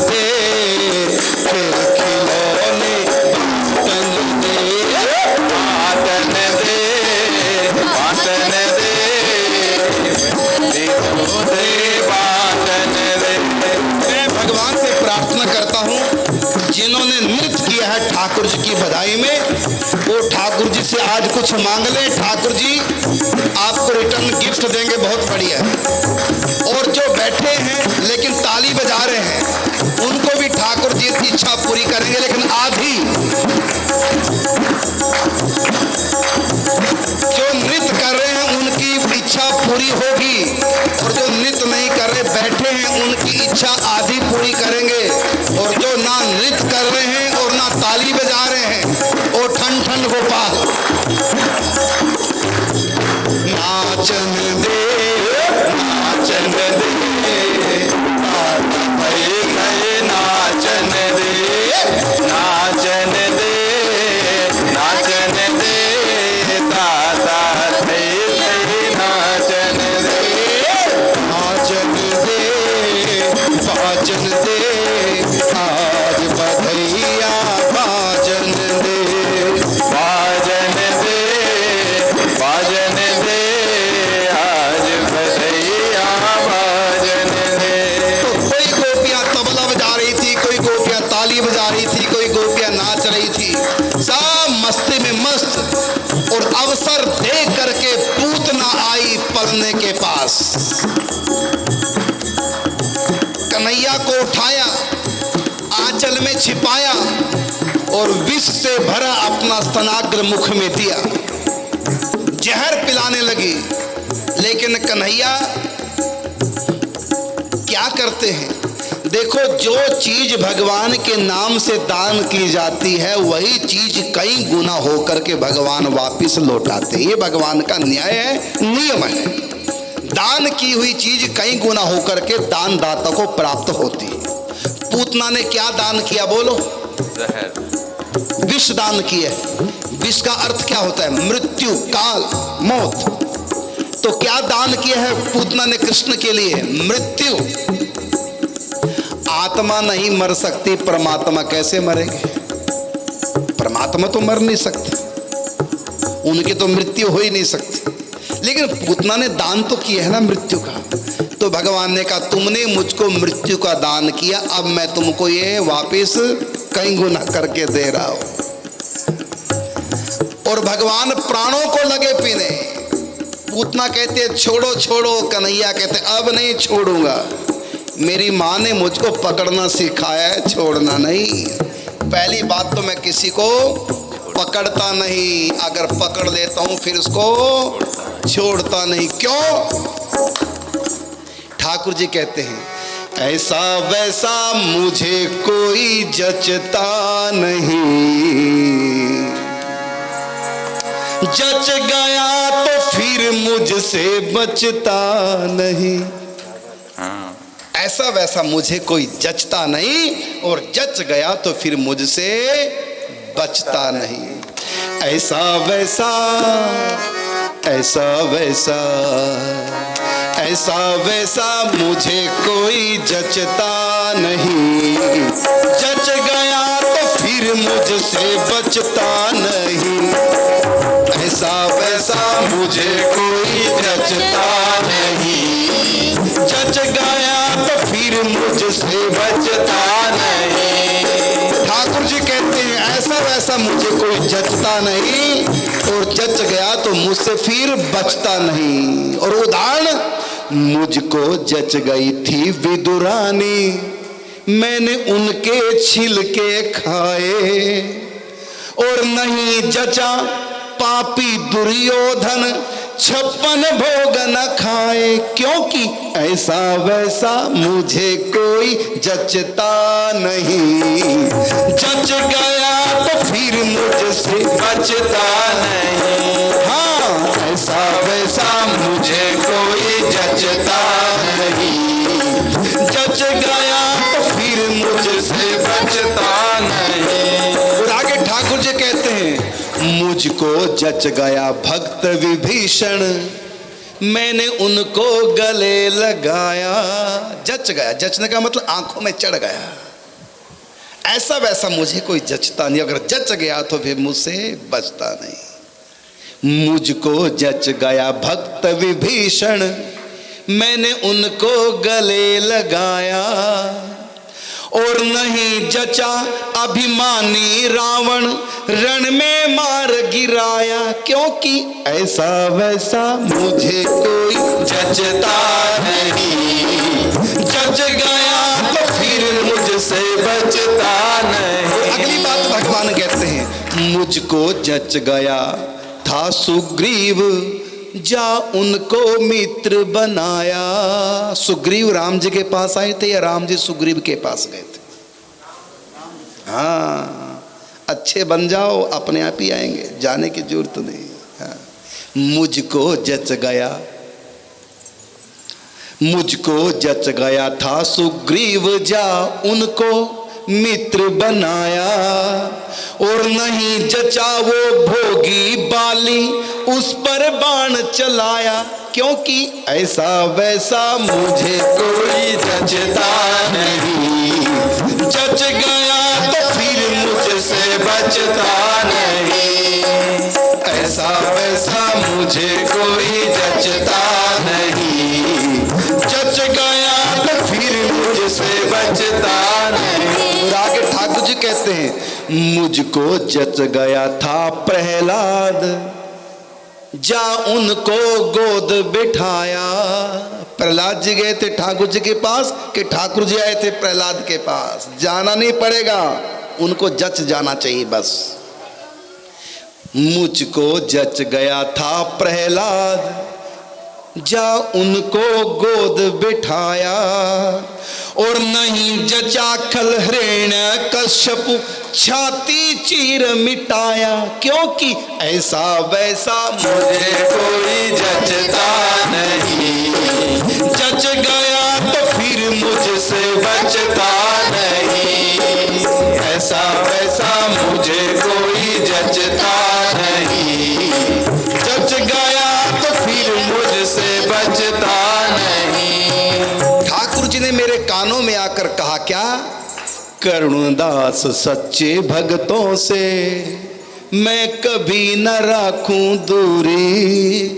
दे फिर खिलौने बाटन दे। बाटन दे बाटन दे बाटन दे। मैं भगवान से प्रार्थना करता हूँ जिन्होंने नृत्य किया है ठाकुर जी की बधाई में, वो ठाकुर जी से आज कुछ मांग लें। ठाकुर जी आपको रिटर्न गिफ्ट देंगे, बहुत बढ़िया। और जो बैठे हैं लेकिन ताली बजा रहे हैं उनको भी ठाकुर जी की इच्छा पूरी करेंगे, लेकिन आधी। जो नृत्य कर रहे हैं उनकी इच्छा पूरी होगी, और जो नृत्य नहीं कर रहे बैठे हैं उनकी इच्छा आधी पूरी करेंगे। और जो ना नृत्य कर रहे हैं और ना ताली बजा रहे हैं वो ठन ठन गोपाल। नाचन दे नाचन दे भई गए नाचन दे नाचन दे नाचन दे ताता थई थई नाचन दे नाचन दे बाजन दे आज बधैया बाजन दे। बाजन दे बाजन दे आज बधैया बाजन दे। तो कोई गोपियां तबला बजा रही थी, कोई गोपियां ताली बजा रही थी, कोई गोपियां नाच रही थी, सब मस्ती में मस्त। और अवसर दे करके पूतना आई पलने के पास, कन्हैया को उठाया, आंचल में छिपाया और विष से भरा अपना स्तनाग्र मुख में दिया, जहर पिलाने लगी। लेकिन कन्हैया क्या करते हैं? देखो, जो चीज भगवान के नाम से दान की जाती है वही चीज कई गुना होकर के भगवान वापिस लौटाते। ये भगवान का न्याय है, नियम है। दान की हुई चीज कई गुना होकर के दानदाता को प्राप्त होती है। पूतना ने क्या दान किया बोलो? जहर विष दान किया। विष का अर्थ क्या होता है? मृत्यु, काल, मौत। तो क्या दान किया है पूतना ने कृष्ण के लिए? मृत्यु। आत्मा नहीं मर सकती, परमात्मा कैसे मरेंगे? परमात्मा तो मर नहीं सकते, उनकी तो मृत्यु हो ही नहीं सकती। लेकिन पूतना ने दान तो किया है ना मृत्यु का। तो भगवान ने कहा तुमने मुझको मृत्यु का दान किया, अब मैं तुमको ये वापस कई गुना करके दे रहा हूं। और भगवान प्राणों को लगे पीने। पूतना कहते छोड़ो छोड़ो, कन्हैया कहते अब नहीं छोड़ूंगा। मेरी माँ ने मुझको पकड़ना सिखाया है, छोड़ना नहीं। पहली बात तो मैं किसी को पकड़ता नहीं, अगर पकड़ लेता हूं फिर उसको छोड़ता नहीं। क्यों? ठाकुर जी कहते हैं ऐसा वैसा मुझे कोई जचता नहीं, जच गया तो फिर मुझसे बचता नहीं। ऐसा वैसा मुझे कोई जचता नहीं, और जच गया तो फिर मुझसे बचता नहीं। ऐसा वैसा ऐसा वैसा, ऐसा वैसा मुझे कोई जचता नहीं। जच गया तो फिर मुझसे बचता नहीं। ऐसा वैसा मुझे कोई जचता नहीं। जच गया तो फिर मुझसे बचता नहीं। ठाकुर जी कहते हैं ऐसा वैसा मुझे कोई जचता नहीं, और जच गया तो मुझसे फिर बचता नहीं। और उदाहरण, मुझको जच गई थी विदुरानी, मैंने उनके छिलके खाए। और नहीं जचा पापी दुर्योधन, 56 भोग न खाए। क्योंकि ऐसा वैसा मुझे कोई जचता नहीं। जच गया तो फिर मुझसे बचता नहीं। हाँ, ऐसा वैसा मुझे कोई जचता नहीं। जच गया तो फिर मुझसे बचता नहीं। और आगे ठाकुर जी कहते हैं, मुझको जच गया भक्त विभीषण, मैंने उनको गले लगाया। जच गया, जचने का मतलब आंखों में चढ़ गया। ऐसा वैसा मुझे कोई जचता नहीं, अगर जच गया तो फिर मुझसे बचता नहीं। मुझको जच गया भक्त विभीषण, मैंने उनको गले लगाया। और नहीं जचा अभिमानी रावण, रण में मार गिराया। क्योंकि ऐसा वैसा मुझे कोई जचता नहीं। जच गया तो फिर मुझसे बचता नहीं। अगली बात भगवान कहते हैं, मुझको जच गया था सुग्रीव, जा उनको मित्र बनाया। सुग्रीव राम जी के पास आए थे या राम जी सुग्रीव के पास गए थे? हाँ, अच्छे बन जाओ, अपने आप ही आएंगे, जाने की जरूरत नहीं। हाँ। मुझको जच गया, मुझको जच गया था सुग्रीव, जा उनको मित्र बनाया। और नहीं जचा वो भोगी बाली, उस पर बाण चलाया। क्योंकि ऐसा वैसा मुझे कोई जचता नहीं। जच गया तो फिर मुझसे बचता नहीं। ऐसा वैसा मुझे कोई जचता नहीं। जच गया तो फिर मुझसे बचता नहीं। आगे ठाकुर जी कहते हैं, मुझको जच गया था प्रहलाद, जा उनको गोद बिठाया। प्रहलाद जी गए थे ठाकुर जी के पास कि ठाकुर जी आए थे प्रहलाद के पास? जाना नहीं पड़ेगा, उनको जच जाना चाहिए बस। मुझको जच गया था प्रहलाद, जा उनको गोद बिठाया। और नहीं जचा खल हिरण्य कश्यप, छाती चीर मिटाया। क्योंकि ऐसा वैसा मुझे कोई जचता नहीं। जच गया तो फिर मुझसे बचता नहीं। ऐसा वैसा मुझे कोई जचता नहीं। जच गया तो फिर मुझसे बचता नहीं। ठाकुर जी ने मेरे कानों में आकर कहा क्या? करुणदास सच्चे भक्तों से मैं कभी न राखूं दूरी।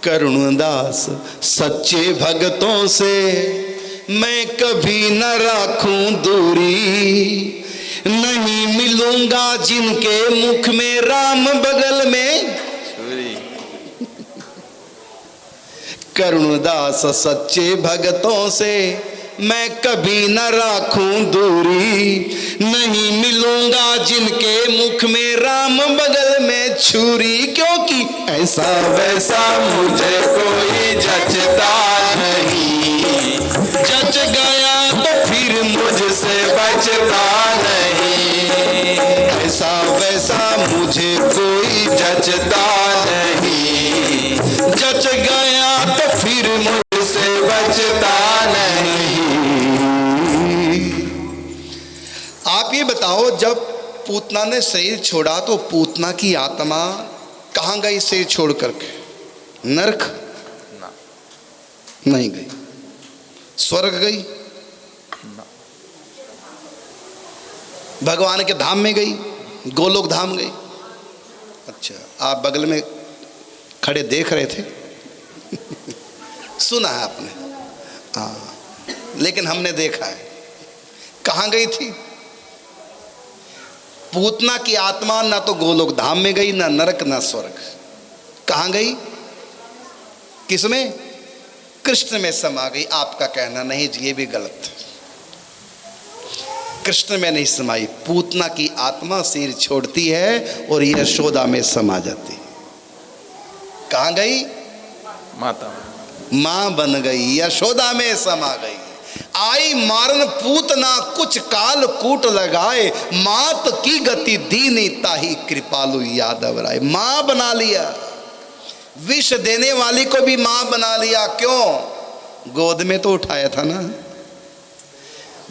करुणदास सच्चे भक्तों से मैं कभी न राखूं दूरी। नहीं मिलूंगा जिनके मुख में राम बगल में छुरी। करुणदास सच्चे भक्तों से मैं कभी न राखूं दूरी। नहीं मिलूंगा जिनके मुख में राम बगल में छुरी। क्योंकि ऐसा वैसा मुझे कोई जचता नहीं। जच गया तो फिर मुझसे बचता नहीं। ऐसा वैसा मुझे कोई जचता नहीं। जच गया तो फिर मुझसे बचता नहीं। आप ये बताओ, जब पूतना ने शरीर छोड़ा तो पूतना की आत्मा कहाँ गई शरीर छोड़ करके? नरक ना, नहीं गई। स्वर्ग गई? ना। भगवान के धाम में गई? गोलोक धाम गई? अच्छा, आप बगल में खड़े देख रहे थे सुना है आपने? हाँ, लेकिन हमने देखा है। कहाँ गई थी? पूतना की आत्मा ना तो गोलोक धाम में गई, ना नरक, ना स्वर्ग। कहाँ गई? किसमें? कृष्ण में समा गई। आपका कहना नहीं जी, ये भी गलत। कृष्ण में नहीं समाई। पूतना की आत्मा सिर छोड़ती है और यशोदा में समा जाती है। कहाँ गई? माता, मां बन गई, यशोदा में समा गई। आई मारन पूतना कुछ काल कूट लगाए, मात की गति दीनी ताही कृपालु यादव राय। मां बना लिया, विष देने वाली को भी मां बना लिया। क्यों? गोद में तो उठाया था ना।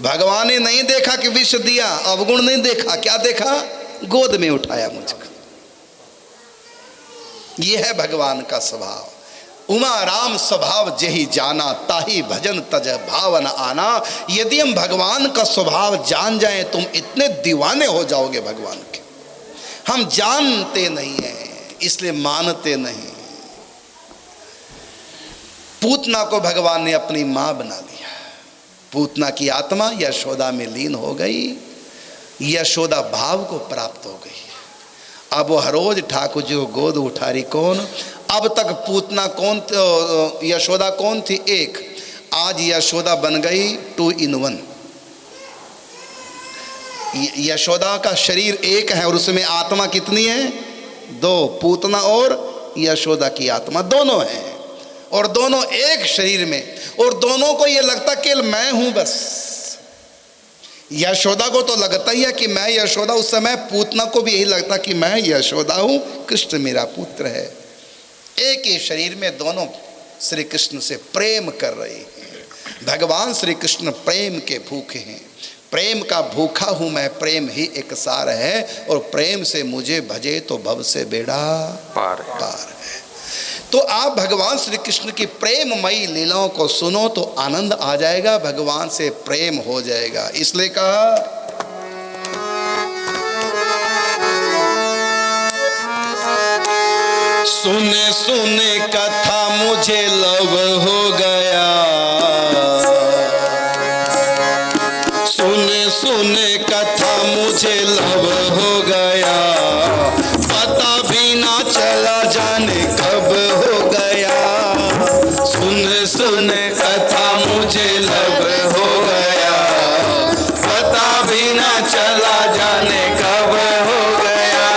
भगवान ने नहीं देखा कि विष दिया, अवगुण नहीं देखा। क्या देखा? गोद में उठाया मुझको। यह है भगवान का स्वभाव। उमा राम स्वभाव जेहि जाना, ताही भजन तज भावन आना। यदि हम भगवान का स्वभाव जान जाएं, तुम इतने दीवाने हो जाओगे भगवान के। हम जानते नहीं हैं, इसलिए मानते नहीं। पूतना को भगवान ने अपनी मां बना लिया। पूतना की आत्मा यशोदा में लीन हो गई, यशोदा भाव को प्राप्त हो गई। अब वो हर रोज ठाकुर जी को गोद उठा रही। कौन? अब तक पूतना कौन, यशोदा कौन थी? एक। आज यशोदा बन गई 2 in 1। यशोदा का शरीर एक है और उसमें आत्मा कितनी है? 2। पूतना और यशोदा की आत्मा दोनों हैं, और दोनों एक शरीर में। और दोनों को ये लगता कि मैं हूं बस। यशोदा को तो लगता ही है कि मैं यशोदा। उस समय पूतना को भी यही लगता कि मैं यशोदा हूं, कृष्ण मेरा पुत्र है। एक ही शरीर में दोनों श्री कृष्ण से प्रेम कर रहे हैं। भगवान श्री कृष्ण प्रेम के भूखे हैं। प्रेम का भूखा हूं मैं, प्रेम ही एक सार है, और प्रेम से मुझे भजे तो भव से बेड़ा पार है। तो आप भगवान श्री कृष्ण की प्रेममयी लीलाओं को सुनो तो आनंद आ जाएगा, भगवान से प्रेम हो जाएगा। इसलिए कहा, सुने सुने कथा मुझे लव हो गया, सुने सुने कथा मुझे लव हो गया, पता भी ना चला जाने कब हो गया। सुन सुन कथा मुझे लव हो गया, पता भी ना चला जाने कब हो गया।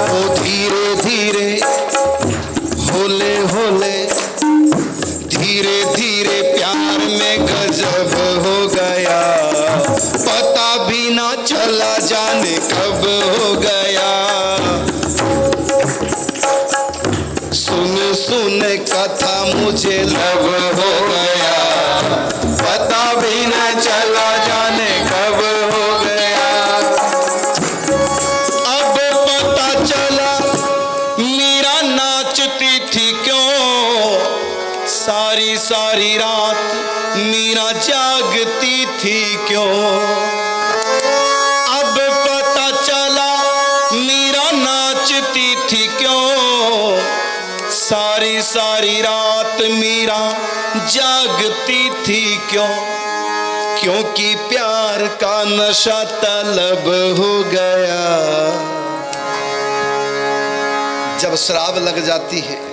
वो धीरे धीरे होले होले, धीरे धीरे प्यार में गजब हो गया, पता भी ना चला जाने कब हो गया। सुन सुन कथा मुझे लव हो गया, पता भी न चला जाने कब हो गया। अब पता चला मीरा नाचती थी क्यों, सारी सारी रात मीरा जागती थी क्यों। अब पता चला मीरा नाचती थी क्यों, सारी सारी रात मीरा जागती थी क्यों। क्योंकि प्यार का नशा तलब हो गया। जब शराब लग जाती है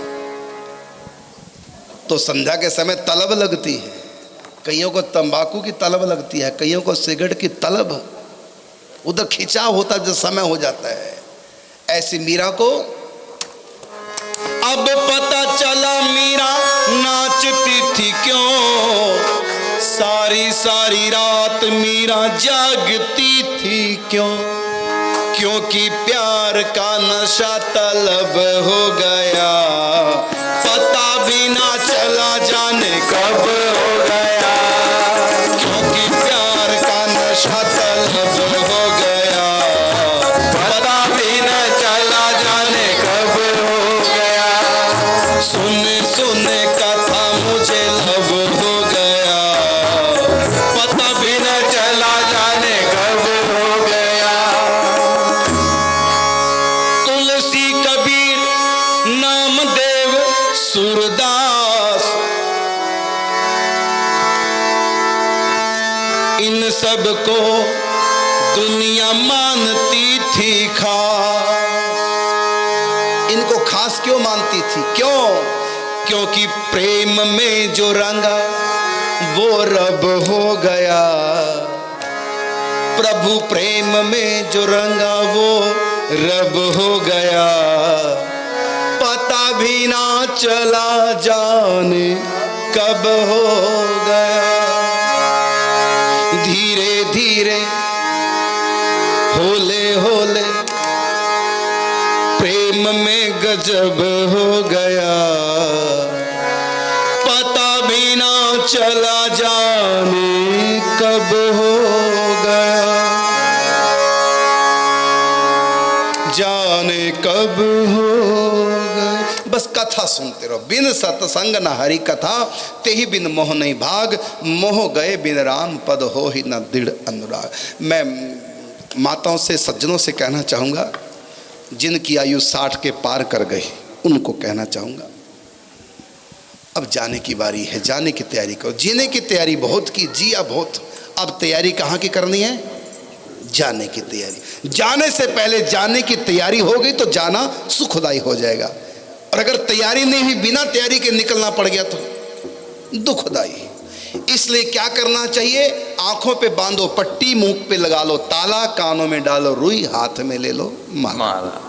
तो संध्या के समय तलब लगती है। कईयों को तंबाकू की तलब लगती है, कईयों को सिगरेट की तलब, उधर खिंचाव होता जो समय हो जाता है। ऐसी मीरा को अब पता चला मीरा नाचती थी क्यों, सारी सारी रात मीरा जागती थी क्यों। क्योंकि प्यार का नशा तलब हो गया, पता भी ना चला जाने कब हो गया। क्योंकि प्यार का नशा तलब हो गया, पता भी ना चला जाने कब हो गया। सुन सुने कथा मुझे लब हो गया, पता भी न चला जाने कब हो गया। तुलसी कबीर नामदेव सूरदास, इन सब को दुनिया मानती थी खास। इनको खास क्यों मानती थी? क्यों? क्योंकि प्रेम में जो रंगा वो रब हो गया। प्रभु प्रेम में जो रंगा वो रब हो गया। पता भी ना चला जाने कब हो गया। धीरे धीरे होले होले प्रेम में गजब हो गया। पता भी ना चला जाने कब हो गया। जाने कब हो गया। बस कथा सुनते रहो। बिन सत्संग न हरि कथा, तेहि बिन मोह नहीं भाग। मोह गए बिन राम पद हो ही न दृढ़ अनुराग। मैं माताओं से सज्जनों से कहना चाहूँगा, जिनकी आयु 60 के पार कर गई उनको कहना चाहूँगा, अब जाने की बारी है। जाने की तैयारी करो। जीने की तैयारी बहुत की, जिया बहुत। अब तैयारी कहाँ की करनी है? जाने की तैयारी। जाने से पहले जाने की तैयारी हो गई तो जाना सुखदायी हो जाएगा। और अगर तैयारी नहीं हुई, बिना तैयारी के निकलना पड़ गया तो दुखदायी। इसलिए क्या करना चाहिए? आंखों पे बांधो पट्टी, मुंह पे लगा लो ताला, कानों में डालो रुई, हाथ में ले लो माला।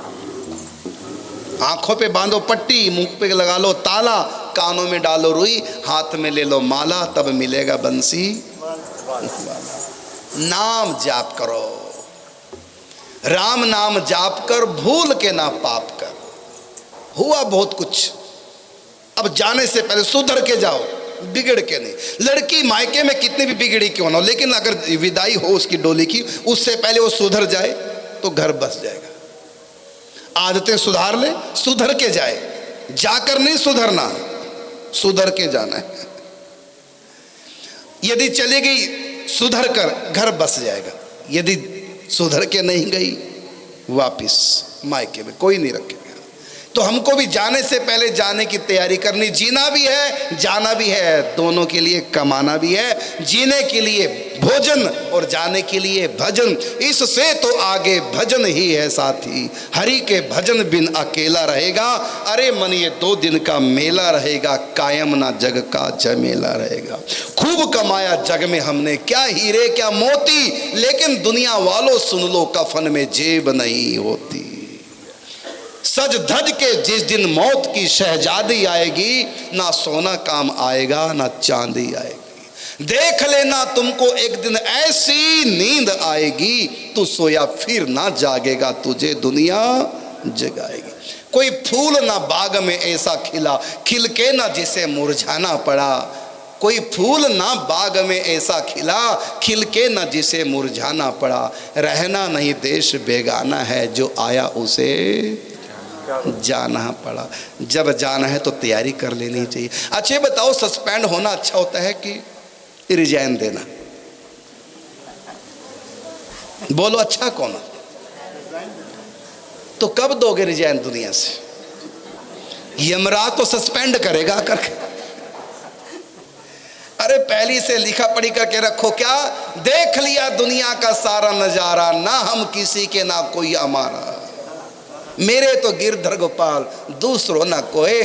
आंखों पे बांधो पट्टी, मुंह पे लगा लो ताला, कानों में डालो रुई, हाथ में ले लो माला, तब मिलेगा बंसी वाला। नाम जाप करो, राम नाम जाप कर, भूल के ना पाप कर। हुआ बहुत कुछ, अब जाने से पहले सुधर के जाओ, बिगड़ के नहीं। लड़की मायके में कितनी भी बिगड़ी क्यों ना हो, लेकिन अगर विदाई हो उसकी डोली की, उससे पहले वो सुधर जाए तो घर बस जाएगा। आदतें सुधार ले, सुधर के जाए, जाकर नहीं सुधरना, सुधर के जाना है। यदि चली गई सुधर कर, घर बस जाएगा। यदि सुधर के नहीं गई, वापिस मायके में कोई नहीं रखेगा। तो हमको भी जाने से पहले जाने की तैयारी करनी। जीना भी है, जाना भी है, दोनों के लिए कमाना भी है। जीने के लिए भोजन और जाने के लिए भजन, इससे तो आगे भजन ही है साथी। हरि के भजन बिन अकेला रहेगा। अरे मन ये 2 दिन का मेला रहेगा, कायम ना जग का झमेला रहेगा। खूब कमाया जग में हमने, क्या हीरे क्या मोती, लेकिन दुनिया वालों सुन लो, कफन में जेब नहीं होती। सज धज के जिस दिन मौत की शहजादी आएगी, ना सोना काम आएगा ना चांदी आएगी। देख लेना तुमको एक दिन ऐसी नींद आएगी, तू सोया फिर ना जागेगा, तुझे दुनिया जगाएगी। कोई फूल ना बाग में ऐसा खिला, खिल के ना जिसे मुरझाना पड़ा। कोई फूल ना बाग में ऐसा खिला, खिल के ना जिसे मुरझाना पड़ा। रहना नहीं देश बेगाना है, जो आया उसे जाना पड़ा। जब जाना है तो तैयारी कर लेनी चाहिए। अच्छा बताओ, सस्पेंड होना अच्छा होता है कि रिजाइन देना? बोलो अच्छा कौन? तो कब दोगे रिजाइन दुनिया से? यमराज तो सस्पेंड करेगा करके। अरे पहली से लिखा पढ़ी करके रखो। क्या देख लिया दुनिया का सारा नजारा, ना हम किसी के ना कोई हमारा। मेरे तो गिरधर गोपाल दूसरो ना कोई,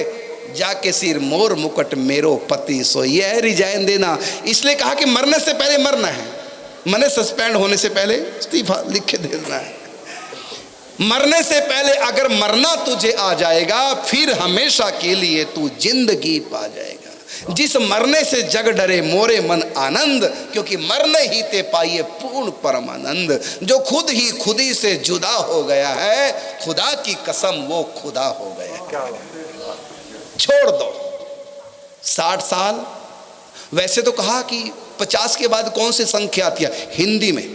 जाके सिर मोर मुकुट मेरो पति सो। ये है रिजाइन देना। इसलिए कहा कि मरने से पहले मरना है, मने सस्पेंड होने से पहले इस्तीफा लिख के देना है। मरने से पहले अगर मरना तुझे आ जाएगा, फिर हमेशा के लिए तू जिंदगी पा जाएगा। जिस मरने से जग डरे मोरे मन आनंद, क्योंकि मरने ही ते पाइए पूर्ण परमानंद। जो खुद ही खुदी से जुदा हो गया है, खुदा की कसम वो खुदा हो गया। छोड़ दो 60 साल। वैसे तो कहा कि 50 के बाद कौन सी संख्या आती है हिंदी में?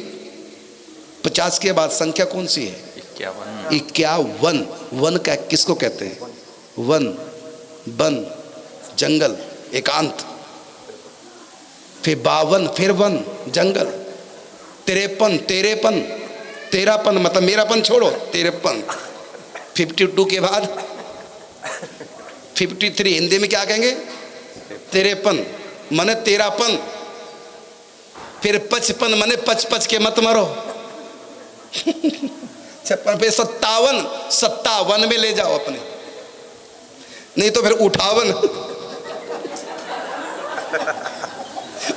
50 के बाद संख्या कौन सी है? 51। वन का किसको कहते हैं? वन, बन, जंगल एकांत। फिर 52 फिर वन जंगल। 53 तेरेपन, तेरापन मतलब मेरापन छोड़ो, 53। 52 के बाद 53, हिंदी में क्या कहेंगे? 53 माने तेरापन। फिर 55 माने 55 के मत मरो। 56 पे 57, 57 में ले जाओ अपने, नहीं तो फिर 58।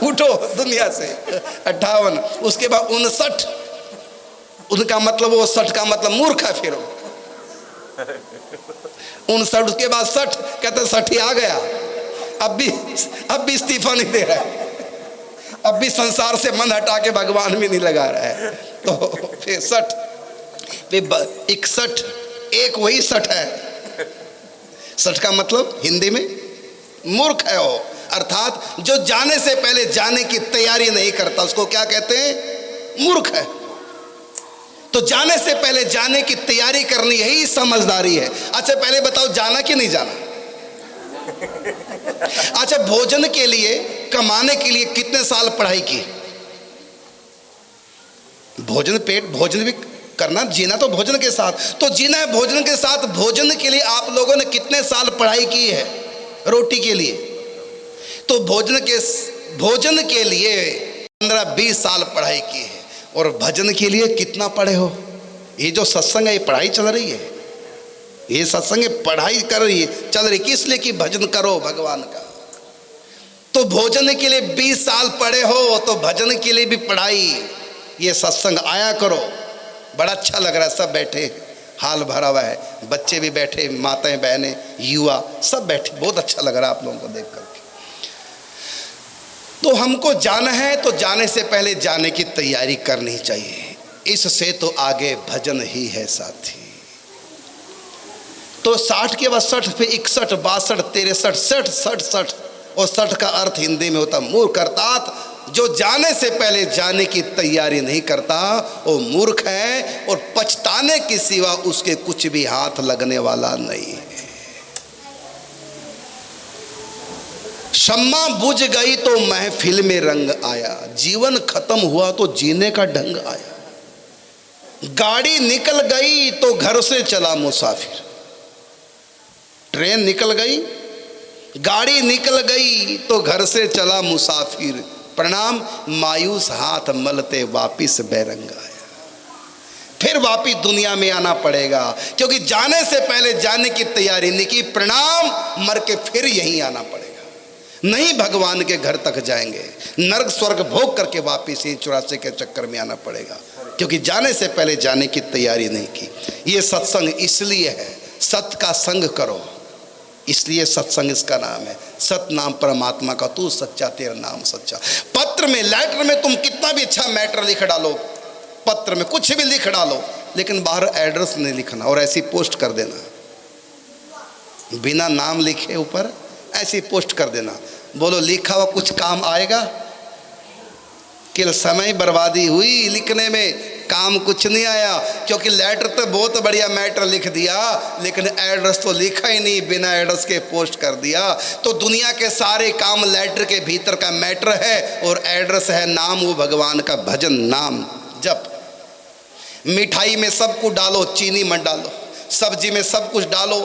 उठो दुनिया से। 58, उसके बाद 59, उनका मतलब वो 60 का मतलब मूर्ख है। फिर 59, उसके बाद 60, कहते 60 आ गया, अब भी इस्तीफा नहीं दे रहा है, अब भी संसार से मन हटा के भगवान भी नहीं लगा रहा है। तो फिर 60, फिर 61, एक वही 60 है। 60 का मतलब हिंदी में मूर्ख है वो, अर्थात जो जाने से पहले जाने की तैयारी नहीं करता उसको क्या कहते हैं? मूर्ख है। तो जाने से पहले जाने की तैयारी करनी यही समझदारी है। अच्छा पहले बताओ, जाना कि नहीं जाना? अच्छा, भोजन के लिए, कमाने के लिए कितने साल पढ़ाई की? भोजन, पेट भोजन भी करना, जीना तो भोजन के साथ, तो जीना है भोजन के साथ। भोजन के लिए आप लोगों ने कितने साल पढ़ाई की है? रोटी के लिए तो भोजन के लिए 15-20 साल पढ़ाई की है। और भजन के लिए कितना पढ़े हो? ये जो सत्संग है ये पढ़ाई चल रही है, ये सत्संग पढ़ाई कर रही है, चल रही, किस लिए? कि भजन करो भगवान का। तो भोजन के लिए 20 साल पढ़े हो तो भजन के लिए भी पढ़ाई। ये सत्संग आया करो, बड़ा अच्छा लग रहा है, सब बैठे, हाल भरा हुआ है, बच्चे भी बैठे, माताएं बहनें युवा सब बैठे, बहुत अच्छा लग रहा है आप लोगों को देख करके। तो हमको जाना है तो जाने से पहले जाने की तैयारी करनी चाहिए, इससे तो आगे भजन ही है साथी। तो 60 के बाद 60, फिर 61, 62, 63, 60, 60 और 60 का अर्थ हिंदी में होता मूर्ख, अर्थात जो जाने से पहले जाने की तैयारी नहीं करता वो मूर्ख है, और पछताने के सिवा उसके कुछ भी हाथ लगने वाला नहीं है। शम्मा बुझ गई तो महफिल में रंग आया, जीवन खत्म हुआ तो जीने का ढंग आया। गाड़ी निकल गई तो घर से चला मुसाफिर, ट्रेन निकल गई, गाड़ी निकल गई तो घर से चला मुसाफिर। प्रणाम मायूस हाथ मलते वापिस बैरंग आया। फिर वापिस दुनिया में आना पड़ेगा, क्योंकि जाने से पहले जाने की तैयारी नहीं की। प्रणाम, मर के फिर यहीं आना पड़ेगा, नहीं भगवान के घर तक जाएंगे, नर्क स्वर्ग भोग करके वापिस ही 84 के चक्कर में आना पड़ेगा, क्योंकि जाने से पहले जाने की तैयारी नहीं की। ये सत्संग इसलिए है, सत्य का संग करो, इसलिए सत्संग इसका नाम है। सत नाम परमात्मा का, तू सच्चा तेरा नाम सच्चा। पत्र में, लेटर में तुम कितना भी अच्छा मैटर लिख डालो, पत्र में कुछ भी लिख डालो, लेकिन बाहर एड्रेस नहीं लिखना और ऐसी पोस्ट कर देना, बिना नाम लिखे ऊपर ऐसी पोस्ट कर देना। बोलो लिखा हुआ कुछ काम आएगा? केवल समय बर्बादी हुई, लिखने में काम कुछ नहीं आया, क्योंकि लेटर तो बहुत बढ़िया मैटर लिख दिया, लेकिन एड्रेस तो लिखा ही नहीं, बिना एड्रेस के पोस्ट कर दिया। तो दुनिया के सारे काम लेटर के भीतर का मैटर है, और एड्रेस है नाम, वो भगवान का भजन नाम जप। मिठाई में सब कुछ डालो, चीनी मत डालो, सब्जी में सब कुछ डालो,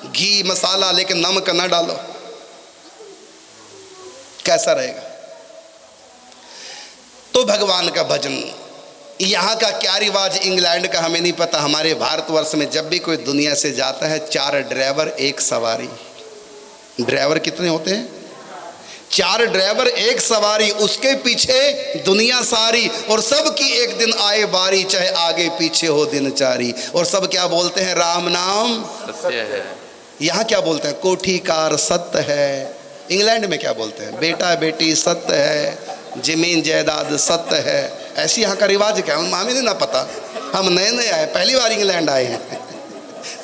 घी मसाला, लेकिन नमक न डालो, कैसा रहेगा? तो भगवान का भजन। यहाँ का क्या रिवाज, इंग्लैंड का हमें नहीं पता, हमारे भारतवर्ष में जब भी कोई दुनिया से जाता है 4 ड्राइवर 1 सवारी। ड्राइवर कितने होते हैं? 4 ड्राइवर 1 सवारी, उसके पीछे दुनिया सारी, और सब की एक दिन आए बारी, चाहे आगे पीछे हो दिनचारी। और सब क्या बोलते हैं? राम नाम सत्य है। यहाँ क्या बोलते हैं? कोठीकार सत्य है। इंग्लैंड में क्या बोलते हैं? बेटा बेटी सत्य है, जमीन जायदाद सत्य है। ऐसी यहाँ का रिवाज क्या है हमें नहीं ना पता, हम नए नए आए, पहली बार इंग्लैंड आए हैं।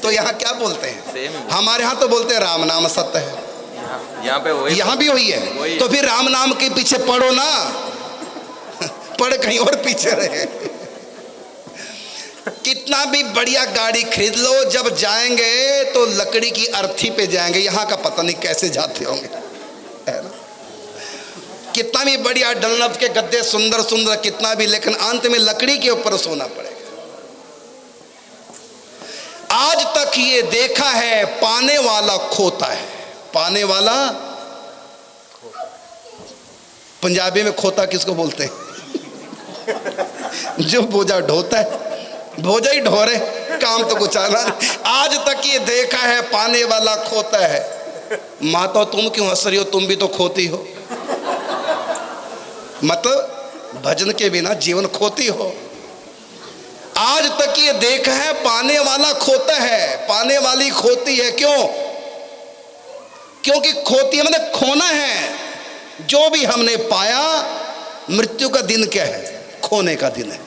तो यहाँ क्या बोलते हैं? हमारे यहाँ तो बोलते हैं राम नाम सत्य है, यहाँ पे वही, यहाँ भी वही है। तो फिर राम नाम के पीछे पढ़ो ना, पढ़ कहीं और पीछे रहे। कि कितना भी बढ़िया गाड़ी खरीद लो, जब जाएंगे तो लकड़ी की अर्थी पे जाएंगे। यहाँ का पता नहीं कैसे जाते होंगे, है ना। कितना भी बढ़िया डनलप के गद्दे सुंदर सुंदर कितना भी, लेकिन अंत में लकड़ी के ऊपर सोना पड़ेगा। आज तक ये देखा है पाने वाला खोता है। पाने वाला, पंजाबी में खोता किसको बोलते हैं? जो बोझा ढोता है, बोझा ही ढो रहे, काम तो कुछ आना नहीं। आज तक ये देखा है पाने वाला खोता है। माता तुम क्यों हंस रही हो, तुम भी तो खोती हो। मतलब भजन के बिना जीवन खोती हो। आज तक ये देखा है पाने वाला खोता है, पाने वाली खोती है। क्यों? क्योंकि खोती है मतलब खोना है। जो भी हमने पाया, मृत्यु का दिन क्या है? खोने का दिन है।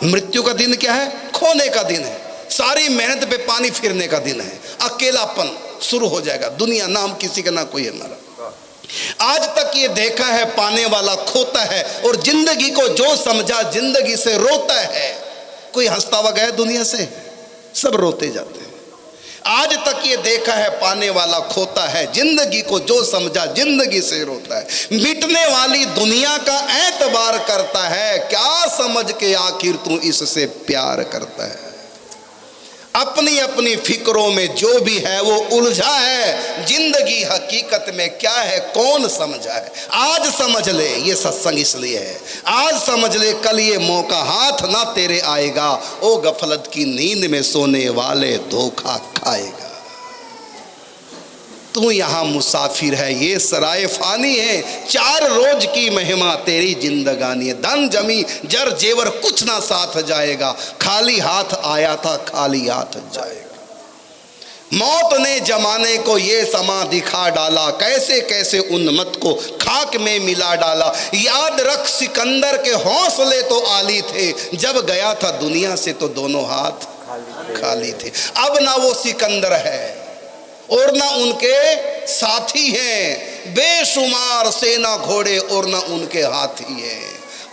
मृत्यु का दिन क्या है? खोने का दिन है। सारी मेहनत पे पानी फिरने का दिन है। अकेलापन शुरू हो जाएगा। दुनिया नाम किसी का ना कोई है हमारा। आज तक ये देखा है पाने वाला खोता है, और जिंदगी को जो समझा जिंदगी से रोता है। कोई हंसता हुआ गया दुनिया से? सब रोते जाते हैं। आज तक ये देखा है पाने वाला खोता है, जिंदगी को जो समझा जिंदगी से रोता है। मिटने वाली दुनिया का एतबार करता है, क्या समझ के आखिर तू इससे प्यार करता है। अपनी अपनी फिक्रों में जो भी है वो उलझा है। जिंदगी हकीकत में क्या है कौन समझा है। आज समझ ले, ये सत्संग इसलिए है। आज समझ ले, कल ये मौका हाथ ना तेरे आएगा। ओ गफलत की नींद में सोने वाले धोखा खाएगा। तू यहाँ मुसाफिर है, ये सराय फानी है। 4 रोज की महिमा तेरी जिंदगानी है। धन जमी जर जेवर कुछ ना साथ जाएगा। खाली हाथ आया था, खाली हाथ जाएगा। मौत ने जमाने को ये समा दिखा डाला, कैसे कैसे उन्मत को खाक में मिला डाला। याद रख सिकंदर के हौसले तो आली थे, जब गया था दुनिया से तो दोनों हाथ खाली थे। अब ना वो सिकंदर है और ना उनके साथी हैं। बेशुमार सेना घोड़े और ना उनके हाथी हैं।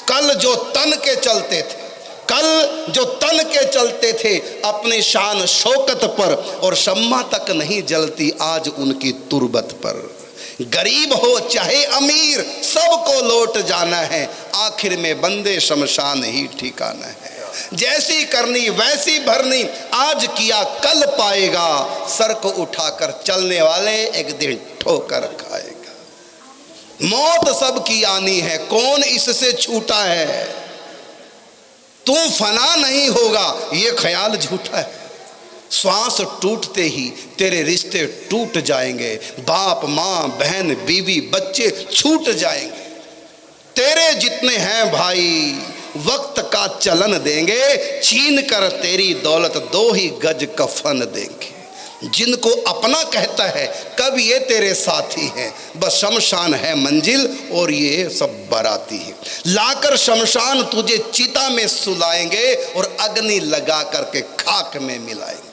कल जो तन के चलते थे, कल जो तन के चलते थे अपने शान शौकत पर, और शम्मा तक नहीं जलती आज उनकी तुरबत पर। गरीब हो चाहे अमीर सबको लौट जाना है, आखिर में बंदे शमशान ही ठिकाना है। जैसी करनी वैसी भरनी, आज किया कल पाएगा। सर को उठाकर चलने वाले एक दिन ठोकर खाएगा। मौत सबकी आनी है, कौन इससे छूटा है। तू फना नहीं होगा ये ख्याल झूठा है। श्वास टूटते ही तेरे रिश्ते टूट जाएंगे। बाप माँ बहन बीवी बच्चे छूट जाएंगे। तेरे जितने हैं भाई वक्त का चलन देंगे, छीन कर तेरी दौलत 2 ही गज कफन देंगे। जिनको अपना कहता है कब ये तेरे साथी हैं, बस शमशान है मंजिल और ये सब बाराती है। लाकर शमशान तुझे चिता में सुलाएंगे और अग्नि लगा करके खाक में मिलाएंगे।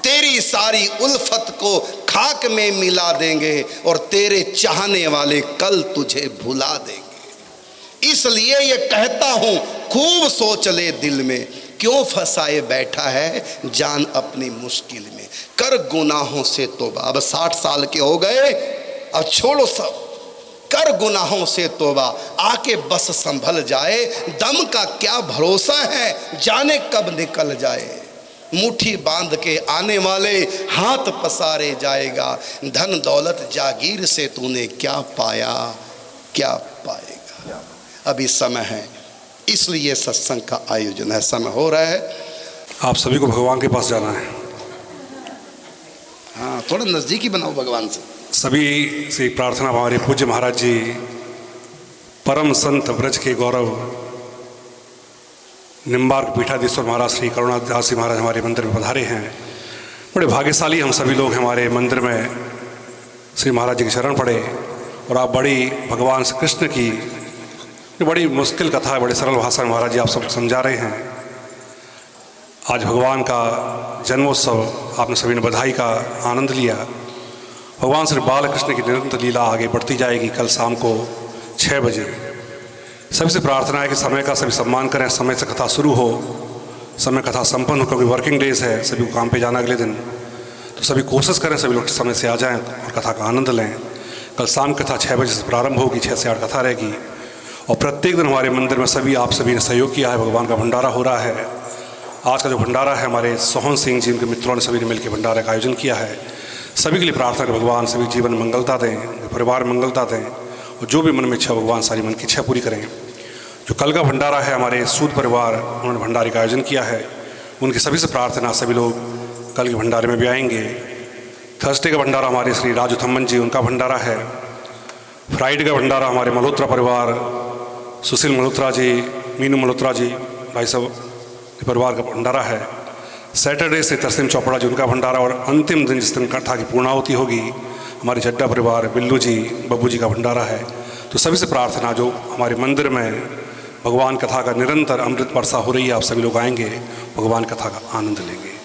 तेरी सारी उल्फत को खाक में मिला देंगे और तेरे चाहने वाले कल तुझे भुला देंगे। इसलिए ये कहता हूं खूब सोच ले दिल में, क्यों फंसाए बैठा है जान अपनी मुश्किल में। कर गुनाहों से तौबा, अब 60 साल के हो गए, अब छोड़ो सब। कर गुनाहों से तौबा, आके बस संभल जाए। दम का क्या भरोसा है, जाने कब निकल जाए। मुट्ठी बांध के आने वाले हाथ पसारे जाएगा। धन दौलत जागीर से तूने क्या पाया, क्या पाएगा। अभी समय है, इसलिए सत्संग का आयोजन है। समय हो रहा है, आप सभी को भगवान के पास जाना है। हाँ, थोड़ा नज़दीकी बनाओ भगवान से। सभी से प्रार्थना, हमारे पूज्य महाराज जी परम संत ब्रज के गौरव निम्बार्क पीठाधीश्वर महाराज श्री करुणादास जी महाराज हमारे मंदिर में पधारे हैं। बड़े भाग्यशाली हम सभी लोग हमारे मंदिर में श्री महाराज जी की शरण पड़े, और आप बड़ी भगवान श्री कृष्ण की बड़ी मुश्किल कथा है, बड़े सरल भाषा में महाराज जी आप सब समझा रहे हैं। आज भगवान का जन्मोत्सव, आपने सभी ने बधाई का आनंद लिया। भगवान श्री बाल कृष्ण की निरंतर लीला आगे बढ़ती जाएगी। कल शाम को 6 बजे सभी से प्रार्थना है कि समय का सभी सम्मान करें, समय से कथा शुरू हो समय कथा संपन्न हो, क्योंकि वर्किंग डेज है, सभी को काम पे जाना अगले दिन। तो सभी कोशिश करें सभी लोग समय से आ जाएं और कथा का आनंद लें। कल शाम कथा 6 बजे से प्रारंभ होगी, 6 से 8 कथा रहेगी। और प्रत्येक दिन हमारे मंदिर में आप सभी ने सहयोग किया है, भगवान का भंडारा हो रहा है। आज का जो भंडारा है हमारे सोहन सिंह जी, उनके मित्रों ने सभी ने मिलकर भंडारे का आयोजन किया है। सभी के लिए प्रार्थना कर भगवान सभी जीवन में मंगलता दें, परिवार में मंगलता दें, और जो भी मन में इच्छा भगवान सारी मन की इच्छा पूरी करें। जो कल का भंडारा है हमारे सूद परिवार, उन्होंने भंडारे का आयोजन किया है। उनकी सभी से प्रार्थना सभी लोग कल के भंडारे में भी आएंगे। थर्सडे का भंडारा हमारे श्री राजू थम्मन जी, उनका भंडारा है। फ्राइडे का भंडारा हमारे मल्होत्रा परिवार, सुशील मल्होत्रा जी, मीनू मल्होत्रा जी, भाई साहब परिवार का भंडारा है। सैटरडे से तरसीम चोपड़ा जी, उनका भंडारा। और अंतिम दिन जिस दिन कथा की पूर्णाहुति होगी हमारे चड्डा परिवार, बिल्लू जी, बब्बू जी का भंडारा है। तो सभी से प्रार्थना, जो हमारे मंदिर में भगवान कथा का निरंतर अमृत वर्षा हो रही है, आप सभी लोग आएंगे, भगवान कथा का आनंद लेंगे।